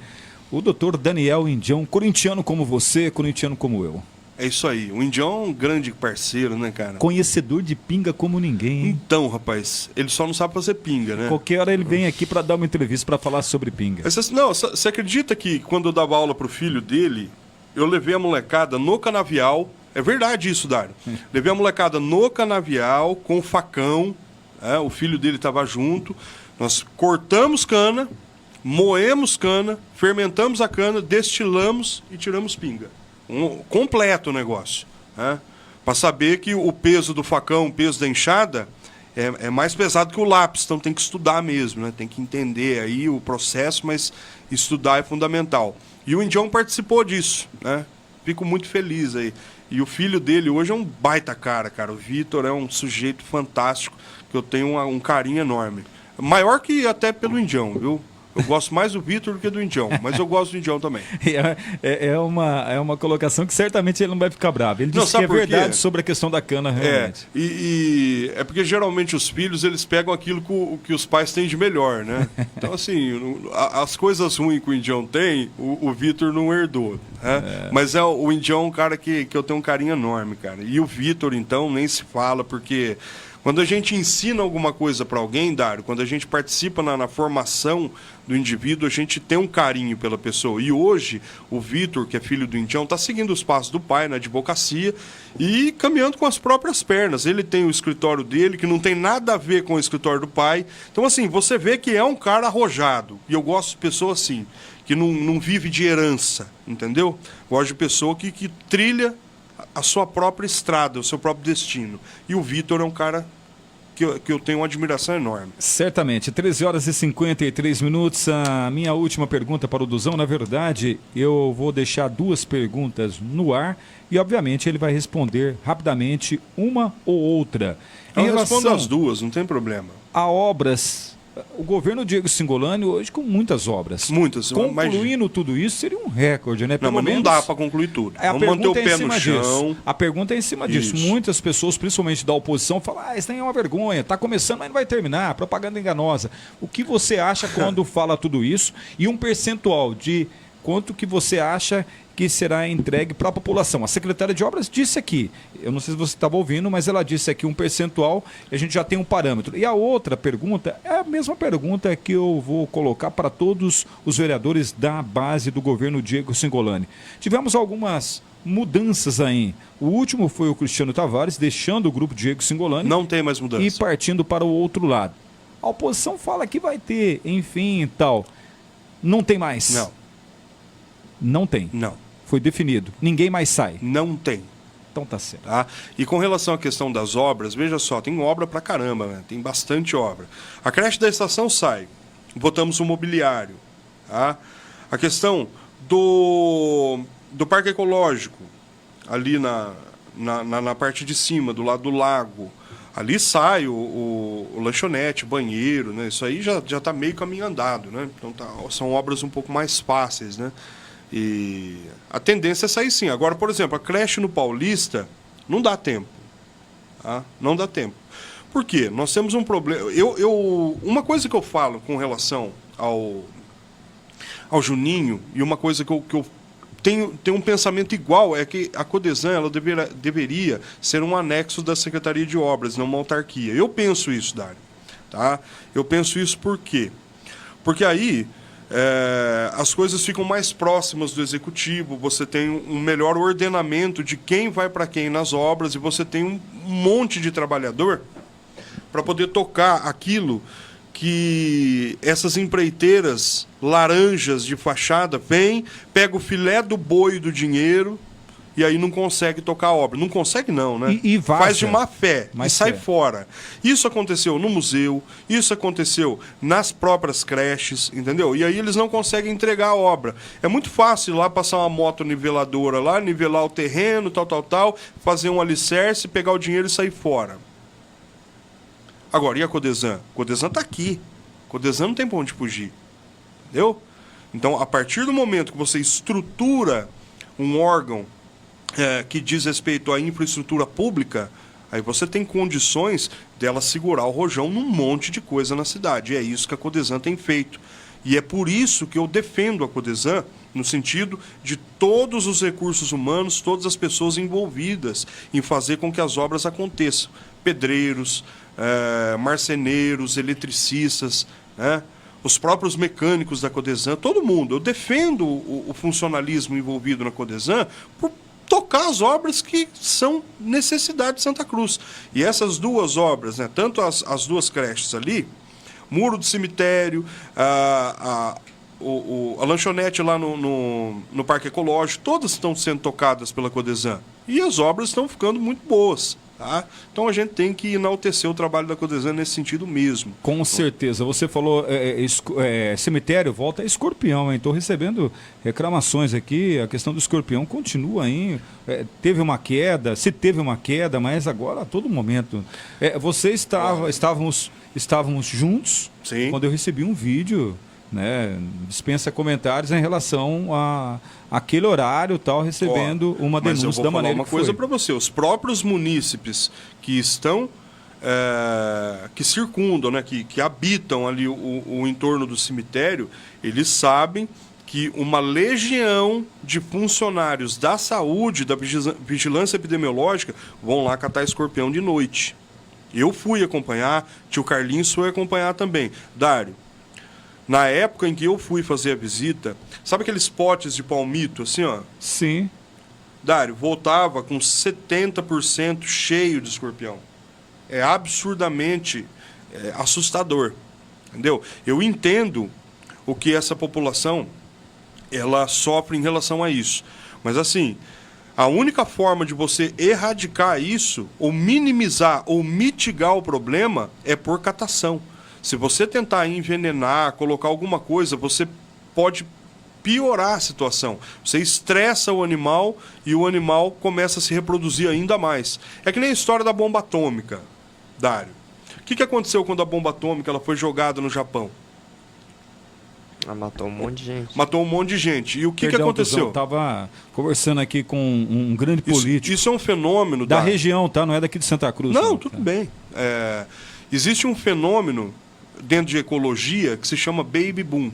O doutor Daniel Indião, corintiano como você, corintiano como eu. É isso aí. O Indião é um grande parceiro, né, cara? Conhecedor de pinga como ninguém, hein? Então, rapaz, ele só não sabe fazer pinga, né? Qualquer hora ele vem aqui para dar uma entrevista para falar sobre pinga. Você acredita que quando eu dava aula pro filho dele, eu levei a molecada no canavial? É verdade isso, Dário. Levei a molecada no canavial com o facão, o filho dele estava junto. Nós cortamos cana, moemos cana, fermentamos a cana, destilamos e tiramos pinga. Completo o negócio, né? Para saber que o peso do facão, o peso da enxada é mais pesado que o lápis, então tem que estudar mesmo, né? Tem que entender aí o processo, mas estudar é fundamental. E o Indião participou disso, né? Fico muito feliz aí. E o filho dele hoje é um baita cara. O Vitor é um sujeito fantástico, que eu tenho um carinho enorme. Maior que até pelo Indião, viu? Eu gosto mais do Vitor do que do Indião, mas eu gosto do Indião também. É uma colocação que certamente ele não vai ficar bravo. Ele disse que é verdade sobre a questão da cana, realmente. E é porque geralmente os filhos, eles pegam aquilo que os pais têm de melhor, né? Então, assim, as coisas ruins que o Indião tem, o Vitor não herdou, né? Mas o Indião é um cara que eu tenho um carinho enorme, cara. E o Vitor, então, nem se fala, porque Quando a gente ensina alguma coisa para alguém, Dário, quando a gente participa na formação do indivíduo, a gente tem um carinho pela pessoa. E hoje, o Vitor, que é filho do Indião, está seguindo os passos do pai na advocacia e caminhando com as próprias pernas. Ele tem o escritório dele, que não tem nada a ver com o escritório do pai. Então, assim, você vê que é um cara arrojado. E eu gosto de pessoa assim, que não vive de herança, entendeu? Gosto de pessoa que trilha a sua própria estrada, o seu próprio destino. E o Vitor é um cara que eu tenho uma admiração enorme. Certamente. 13 horas e 53 minutos. A minha última pergunta para o Duzão, na verdade, eu vou deixar 2 perguntas no ar e, obviamente, ele vai responder rapidamente uma ou outra. Eu respondo as 2, não tem problema. A obras... O governo Diego Cingolani hoje com muitas obras. Muitas. Concluindo tudo isso seria um recorde, né? Pelo menos não dá para concluir tudo. Vamos manter o pé no chão. A pergunta é em cima disso. Isso. Muitas pessoas, principalmente da oposição, falam: isso nem é uma vergonha, está começando, mas não vai terminar, propaganda enganosa. O que você acha quando fala tudo isso? E um percentual de quanto que você acha que será entregue para a população? A secretária de Obras disse aqui, eu não sei se você estava ouvindo, mas ela disse aqui um percentual e a gente já tem um parâmetro. E a outra pergunta é a mesma pergunta que eu vou colocar para todos os vereadores da base do governo Diego Cingolani. Tivemos algumas mudanças aí. O último foi o Cristiano Tavares, deixando o grupo Diego Cingolani. Não tem mais mudança. E partindo para o outro lado. A oposição fala que vai ter, enfim e tal. Não tem mais. Não. Não tem. Não. Foi definido. Ninguém mais sai. Não tem. Então tá certo. Tá? E com relação à questão das obras, veja só, tem obra pra caramba, né? Tem bastante obra. A creche da estação sai. Botamos o mobiliário. Tá? A questão do parque ecológico, ali na parte de cima, do lado do lago, ali sai o lanchonete, banheiro, né? Isso aí já está meio caminho andado, né? Então são obras um pouco mais fáceis, né? E a tendência é sair sim. Agora, por exemplo, a creche no Paulista não dá tempo. Tá? Não dá tempo. Por quê? Nós temos um problema. Uma coisa que eu falo com relação ao Juninho, e uma coisa que eu tenho um pensamento igual, é que a Codesan ela deveria ser um anexo da Secretaria de Obras, não uma autarquia. Eu penso isso, Dário. Tá? Eu penso isso por quê? Porque aí as coisas ficam mais próximas do executivo, você tem um melhor ordenamento de quem vai para quem nas obras, e você tem um monte de trabalhador para poder tocar aquilo que essas empreiteiras laranjas de fachada vêm, pega o filé do boi do dinheiro e aí não consegue tocar a obra. Não consegue não, né? E faz de má fé e sai fora. Isso aconteceu no museu, isso aconteceu nas próprias creches, entendeu? E aí eles não conseguem entregar a obra. É muito fácil lá passar uma moto niveladora lá, nivelar o terreno, tal, fazer um alicerce, pegar o dinheiro e sair fora. Agora, e a Codesan? A Codesan está aqui. A Codesan não tem para onde fugir. Entendeu? Então, a partir do momento que você estrutura um órgão que diz respeito à infraestrutura pública, aí você tem condições dela segurar o rojão num monte de coisa na cidade. E é isso que a Codesan tem feito. E é por isso que eu defendo a Codesan, no sentido de todos os recursos humanos, todas as pessoas envolvidas em fazer com que as obras aconteçam. Pedreiros, marceneiros, eletricistas, né? Os próprios mecânicos da Codesan, todo mundo. Eu defendo o funcionalismo envolvido na Codesan por tocar as obras que são necessidade de Santa Cruz. E essas 2 obras, né, tanto as 2 creches ali, muro do cemitério, a lanchonete lá no Parque Ecológico, todas estão sendo tocadas pela Codesan. E as obras estão ficando muito boas. Tá? Então a gente tem que enaltecer o trabalho da Codesan nesse sentido mesmo. Com certeza. Você falou cemitério, volta a escorpião, hein? Estou recebendo reclamações aqui, a questão do escorpião continua aí. Teve uma queda, se teve uma queda, mas agora a todo momento. Você estávamos juntos. Sim. Quando eu recebi um vídeo, né, dispensa comentários em relação a aquele horário tal, recebendo uma denúncia da maneira que foi. Mas eu vou falar uma coisa para você. Os próprios munícipes que estão, que circundam, né, que habitam ali o entorno do cemitério, eles sabem que uma legião de funcionários da saúde, da vigilância epidemiológica, vão lá catar escorpião de noite. Eu fui acompanhar, tio Carlinhos foi acompanhar também. Dário, na época em que eu fui fazer a visita, sabe aqueles potes de palmito, assim, ó? Sim. Dário, voltava com 70% cheio de escorpião. É absurdamente assustador, entendeu? Eu entendo o que essa população ela sofre em relação a isso. Mas assim, a única forma de você erradicar isso, ou minimizar, ou mitigar o problema, é por catação. Se você tentar envenenar, colocar alguma coisa, você pode piorar a situação. Você estressa o animal e o animal começa a se reproduzir ainda mais. É que nem a história da bomba atômica, Dário. O que aconteceu quando a bomba atômica ela foi jogada no Japão? Ela matou um monte de gente. Matou um monte de gente. E o que aconteceu? Eu estava conversando aqui com um grande político. Isso é um fenômeno da região, tá? Não é daqui de Santa Cruz. Não, tudo bem. Existe um fenômeno dentro de ecologia que se chama baby boom.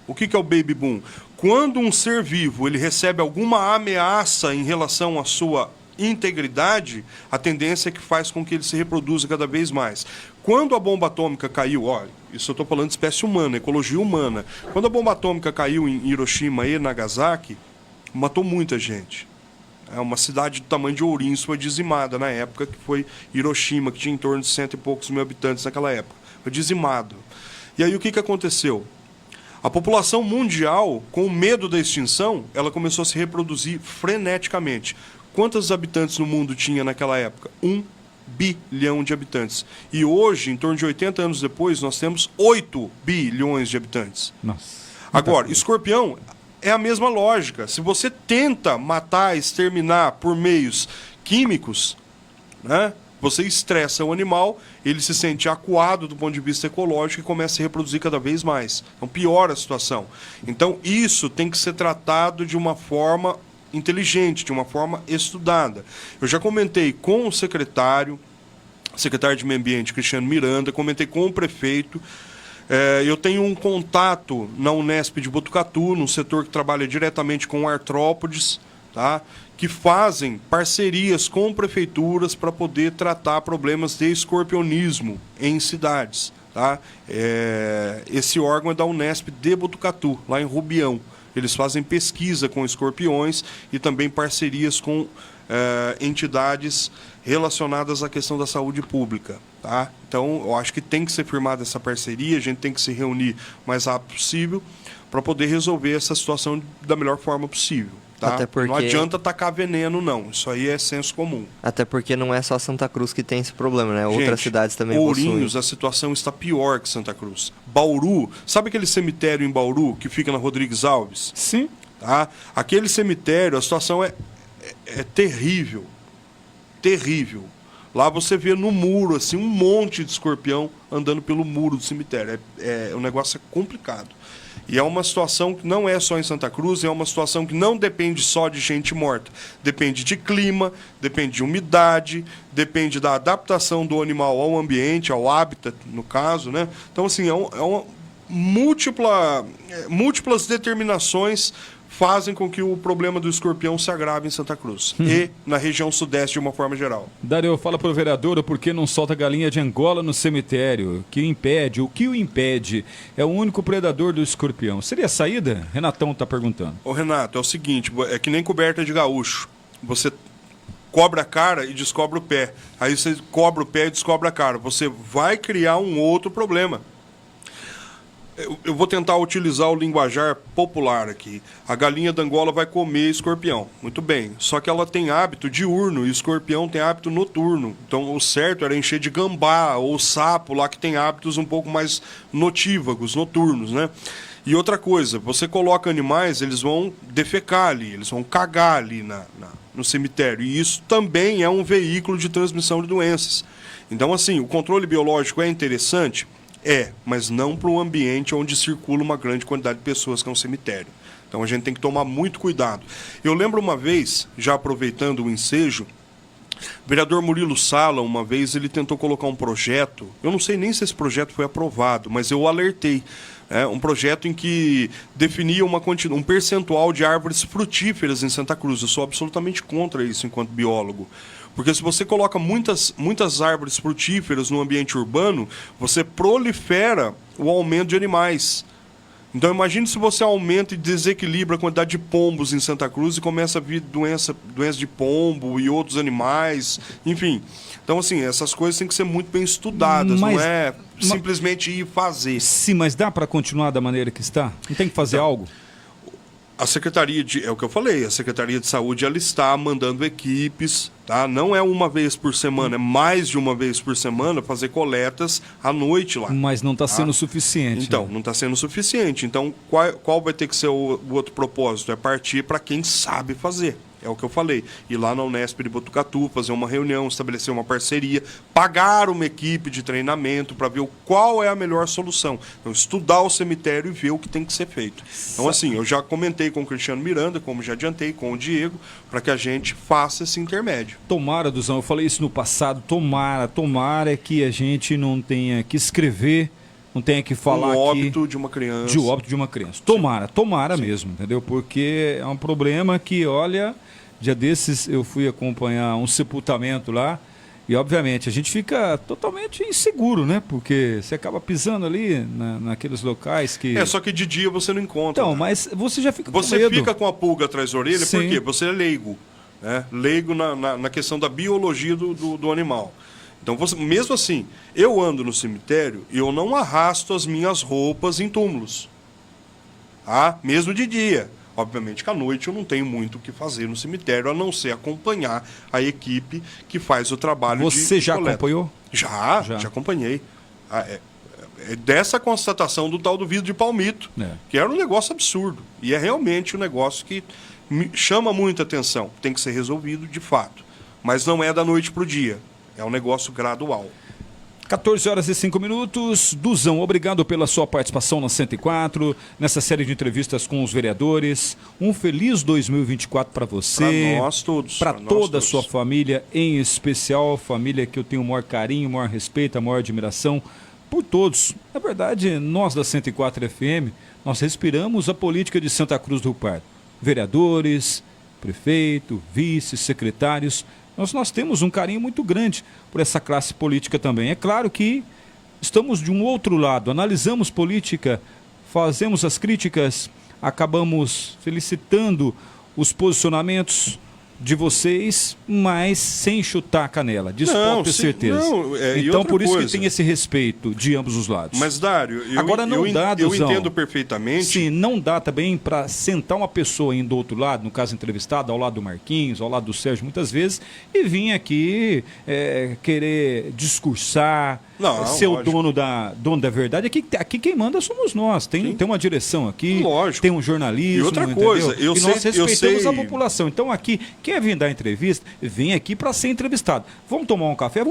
O que é o baby boom? Quando um ser vivo ele recebe alguma ameaça em relação à sua integridade, a tendência é que faz com que ele se reproduza cada vez mais. Quando a bomba atômica caiu, olha, isso eu estou falando de espécie humana, ecologia humana. Quando a bomba atômica caiu em Hiroshima e Nagasaki, matou muita gente. Uma cidade do tamanho de Ourinhos foi dizimada na época, que foi Hiroshima, que tinha em torno de 100 e poucos mil habitantes naquela época. Foi dizimado. E aí o que aconteceu? A população mundial, com medo da extinção, ela começou a se reproduzir freneticamente. Quantos habitantes no mundo tinha naquela época? 1 bilhão de habitantes. E hoje, em torno de 80 anos depois, nós temos 8 bilhões de habitantes. Nossa. Agora, escorpião é a mesma lógica. Se você tenta matar, exterminar por meios químicos, né, você estressa o animal, ele se sente acuado do ponto de vista ecológico e começa a se reproduzir cada vez mais. Então, piora a situação. Então, isso tem que ser tratado de uma forma inteligente, de uma forma estudada. Eu já comentei com o secretário de Meio Ambiente, Cristiano Miranda, comentei com o prefeito. Eu tenho um contato na Unesp de Botucatu, num setor que trabalha diretamente com artrópodes, tá? Que fazem parcerias com prefeituras para poder tratar problemas de escorpionismo em cidades. Tá? Esse órgão é da Unesp de Botucatu, lá em Rubião. Eles fazem pesquisa com escorpiões e também parcerias com entidades relacionadas à questão da saúde pública. Tá? Então, eu acho que tem que ser firmada essa parceria, a gente tem que se reunir o mais rápido possível para poder resolver essa situação da melhor forma possível. Tá? Até porque... Não adianta tacar veneno, não. Isso aí é senso comum. Até porque não é só Santa Cruz que tem esse problema, né? Outras cidades também Ourinhos, possuem. a situação está pior que Santa Cruz. Bauru, sabe aquele cemitério em Bauru que fica na Rodrigues Alves? Sim. Tá? Aquele cemitério, a situação é terrível. Terrível. Lá você vê no muro, assim, um monte de escorpião andando pelo muro do cemitério. O negócio é complicado. E é uma situação que não é só em Santa Cruz, é uma situação que não depende só de gente morta. Depende de clima, depende de umidade, depende da adaptação do animal ao ambiente, ao hábitat, no caso, né? Então, assim, múltiplas determinações fazem com que o problema do escorpião se agrave em Santa Cruz e na região sudeste de uma forma geral. Dário, fala para o vereador o porquê não solta galinha de Angola no cemitério. O que o impede? É o único predador do escorpião. Seria a saída? Renatão está perguntando. Ô Renato, é o seguinte, é que nem coberta de gaúcho. Você cobra a cara e descobre o pé. Aí você cobra o pé e descobre a cara. Você vai criar um outro problema. Eu vou tentar utilizar o linguajar popular aqui. A galinha da Angola vai comer escorpião. Muito bem. Só que ela tem hábito diurno e o escorpião tem hábito noturno. Então o certo era encher de gambá ou sapo lá que tem hábitos um pouco mais notívagos, noturnos, né? E outra coisa, você coloca animais, eles vão defecar ali, eles vão cagar ali no cemitério. E isso também é um veículo de transmissão de doenças. Então, assim, o controle biológico é interessante? Mas não para um ambiente onde circula uma grande quantidade de pessoas, que é um cemitério. Então a gente tem que tomar muito cuidado. Eu lembro uma vez, já aproveitando o ensejo, o vereador Murilo Sala, uma vez, ele tentou colocar um projeto, eu não sei nem se esse projeto foi aprovado, mas eu alertei. Um projeto em que definia um percentual de árvores frutíferas em Santa Cruz. Eu sou absolutamente contra isso enquanto biólogo. Porque se você coloca muitas árvores frutíferas no ambiente urbano, você prolifera o aumento de animais. Então imagine se você aumenta e desequilibra a quantidade de pombos em Santa Cruz e começa a vir doença de pombo e outros animais, enfim. Então, assim, essas coisas têm que ser muito bem estudadas, não é simplesmente ir fazer. Sim, mas dá para continuar da maneira que está? Não tem que fazer algo? A Secretaria é o que eu falei, a Secretaria de Saúde ela está mandando equipes, tá? Não é uma vez por semana, é mais de uma vez por semana fazer coletas à noite lá. Mas não está sendo suficiente. Então, não está sendo suficiente. Então, qual vai ter que ser o outro propósito? É partir para quem sabe fazer. É o que eu falei. Ir lá na Unesp de Botucatu, fazer uma reunião, estabelecer uma parceria, pagar uma equipe de treinamento para ver qual é a melhor solução. Então, estudar o cemitério e ver o que tem que ser feito. Então, assim, eu já comentei com o Cristiano Miranda, como já adiantei, com o Diego, para que a gente faça esse intermédio. Tomara, Duzão, eu falei isso no passado, tomara que a gente não tenha que escrever, não tenha que falar um óbito de uma criança. De óbito de uma criança. Tomara mesmo, entendeu? Porque é um problema que, olha, dia desses eu fui acompanhar um sepultamento lá e, obviamente, a gente fica totalmente inseguro, né? Porque você acaba pisando ali naqueles locais que... Só que de dia você não encontra. Então, né? mas você já fica com Você medo. fica com a pulga atrás da orelha, Sim. por quê? Você é leigo. Né? Leigo na questão da biologia do animal. Então, mesmo assim, eu ando no cemitério e eu não arrasto as minhas roupas em túmulos. Tá? Mesmo de dia. Obviamente que à noite eu não tenho muito o que fazer no cemitério, a não ser acompanhar a equipe que faz o trabalho de Você já coleta. acompanhou? Já acompanhei. É dessa constatação do tal do vidro de palmito, que era um negócio absurdo. E é realmente um negócio que me chama muita atenção. Tem que ser resolvido de fato. Mas não é da noite para o dia. É um negócio gradual. 14h05. Duzão, obrigado pela sua participação na 104, nessa série de entrevistas com os vereadores. Um feliz 2024 para você. Para nós todos. Para toda a sua família, em especial a família que eu tenho o maior carinho, o maior respeito, a maior admiração por todos. Na verdade, nós da 104 FM, nós respiramos a política de Santa Cruz do Pardo. Vereadores, prefeito, vice, secretários... Nós temos um carinho muito grande por essa classe política também. É claro que estamos de um outro lado, analisamos política, fazemos as críticas, acabamos felicitando os posicionamentos de vocês, mas sem chutar a canela. Disso pode ter certeza. Então, por isso que tem esse respeito de ambos os lados. Mas, Dário, eu entendo perfeitamente. Sim, não dá também para sentar uma pessoa indo do outro lado, no caso entrevistado, ao lado do Marquinhos, ao lado do Sérgio, muitas vezes, e vir aqui querer discursar, ser o dono da verdade. Aqui quem manda somos nós. Tem uma direção aqui, lógico. Tem um jornalismo, e outra coisa, e nós respeitamos a população. Então, aqui, quer vir dar entrevista, vem aqui para ser entrevistado. Vamos tomar um café?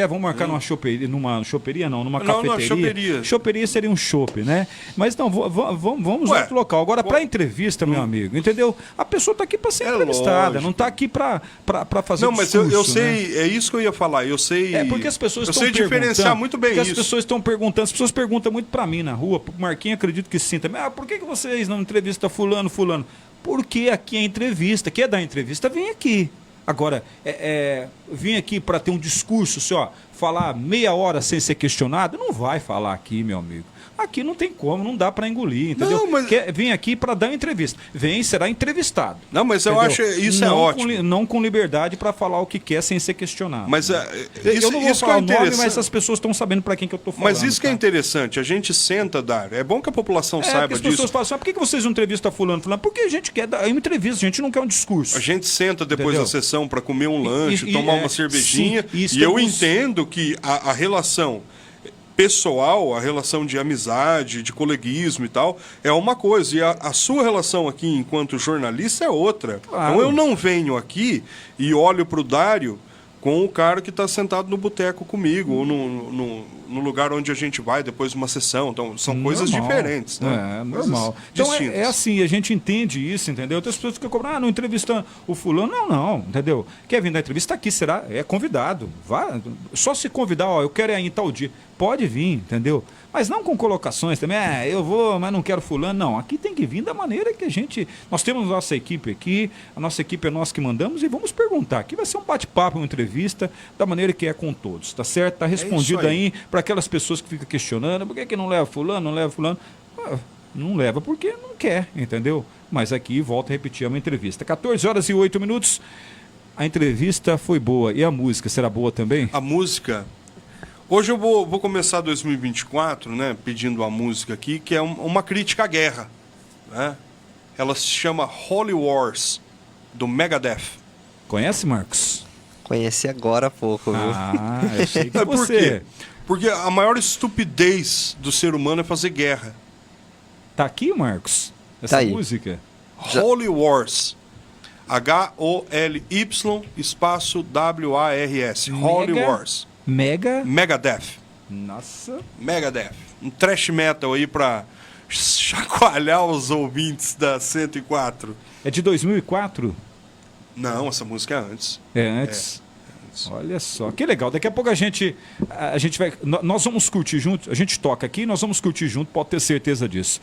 Vamos marcar numa choperia, numa cafeteria. Choperia seria um chope, né? Mas não, vamos outro local. Agora, para entrevista, meu amigo, entendeu? A pessoa está aqui para ser entrevistada, lógico. não está aqui para fazer Não, mas eu sei, né? É isso que eu ia falar. Eu sei. Porque as pessoas estão perguntando. Eu sei diferenciar muito bem isso. As pessoas estão perguntando, as pessoas perguntam muito para mim na rua, pro Marquinhos, acredito que sim também. Por que vocês não entrevistam fulano? Porque aqui é entrevista. Quer dar entrevista? Vem aqui. Agora, vim aqui para ter um discurso, falar meia hora sem ser questionado, não vai falar aqui, meu amigo. Aqui não tem como, não dá para engolir, entendeu? Não, mas... Vem aqui para dar entrevista. Será entrevistado. Não, mas eu acho isso é ótimo. Não com liberdade para falar o que quer sem ser questionado. Mas eu não vou falar o nome, mas as pessoas estão sabendo para quem que eu estou falando. Mas isso que é interessante. A gente senta, Dário. É bom que a população saiba disso. As pessoas falam assim, por que vocês não entrevistam fulano? Porque a gente quer dar uma entrevista, a gente não quer um discurso. A gente senta depois da sessão para comer um lanche, tomar uma cervejinha. Sim, e eu entendo que a relação pessoal, a relação de amizade, de coleguismo e tal, é uma coisa. E a sua relação aqui enquanto jornalista é outra. Claro. Então eu não venho aqui e olho para o Dário com o cara que está sentado no boteco comigo, ou no lugar onde a gente vai depois de uma sessão. Então, são coisas diferentes, né? Normal. Então, é assim, a gente entende isso, entendeu? Tem as pessoas que cobram, não entrevista o fulano. Não, entendeu? Quer vir dar entrevista aqui, é convidado. Vá, só se convidar, eu quero ir em tal dia. pode vir, entendeu? Mas não com colocações também, eu vou, mas não quero fulano. Não, aqui tem que vir da maneira que a gente... Nós temos nossa equipe aqui, a nossa equipe é nós que mandamos e vamos perguntar. Aqui vai ser um bate-papo, uma entrevista, da maneira que é com todos, tá certo? Tá respondido aí para aquelas pessoas que ficam questionando, por que não leva fulano, não leva fulano? Não leva porque não quer, entendeu? Mas aqui, volto a repetir, é uma entrevista. 14 horas e 8 minutos, a entrevista foi boa. E a música, será boa também? A música... Hoje eu vou começar 2024, né, pedindo a música aqui, que é uma crítica à guerra, né? Ela se chama Holy Wars, do Megadeth. Conhece, Marcos? Conheci agora há pouco, viu? Eu sei que Por você... quê? Porque a maior estupidez do ser humano é fazer guerra. Tá aqui, Marcos? Essa Tá aí. música? Holy Wars. H-O-L-Y espaço W-A-R-S. Holy Mega- Wars. Megadeth. Nossa. Megadeth. Um trash metal aí pra chacoalhar os ouvintes da 104. É de 2004? Não, essa música é antes. É antes. Antes. Olha só, que legal. Daqui a pouco a gente vai... Nós vamos curtir junto, a gente toca aqui, nós vamos curtir junto, pode ter certeza disso.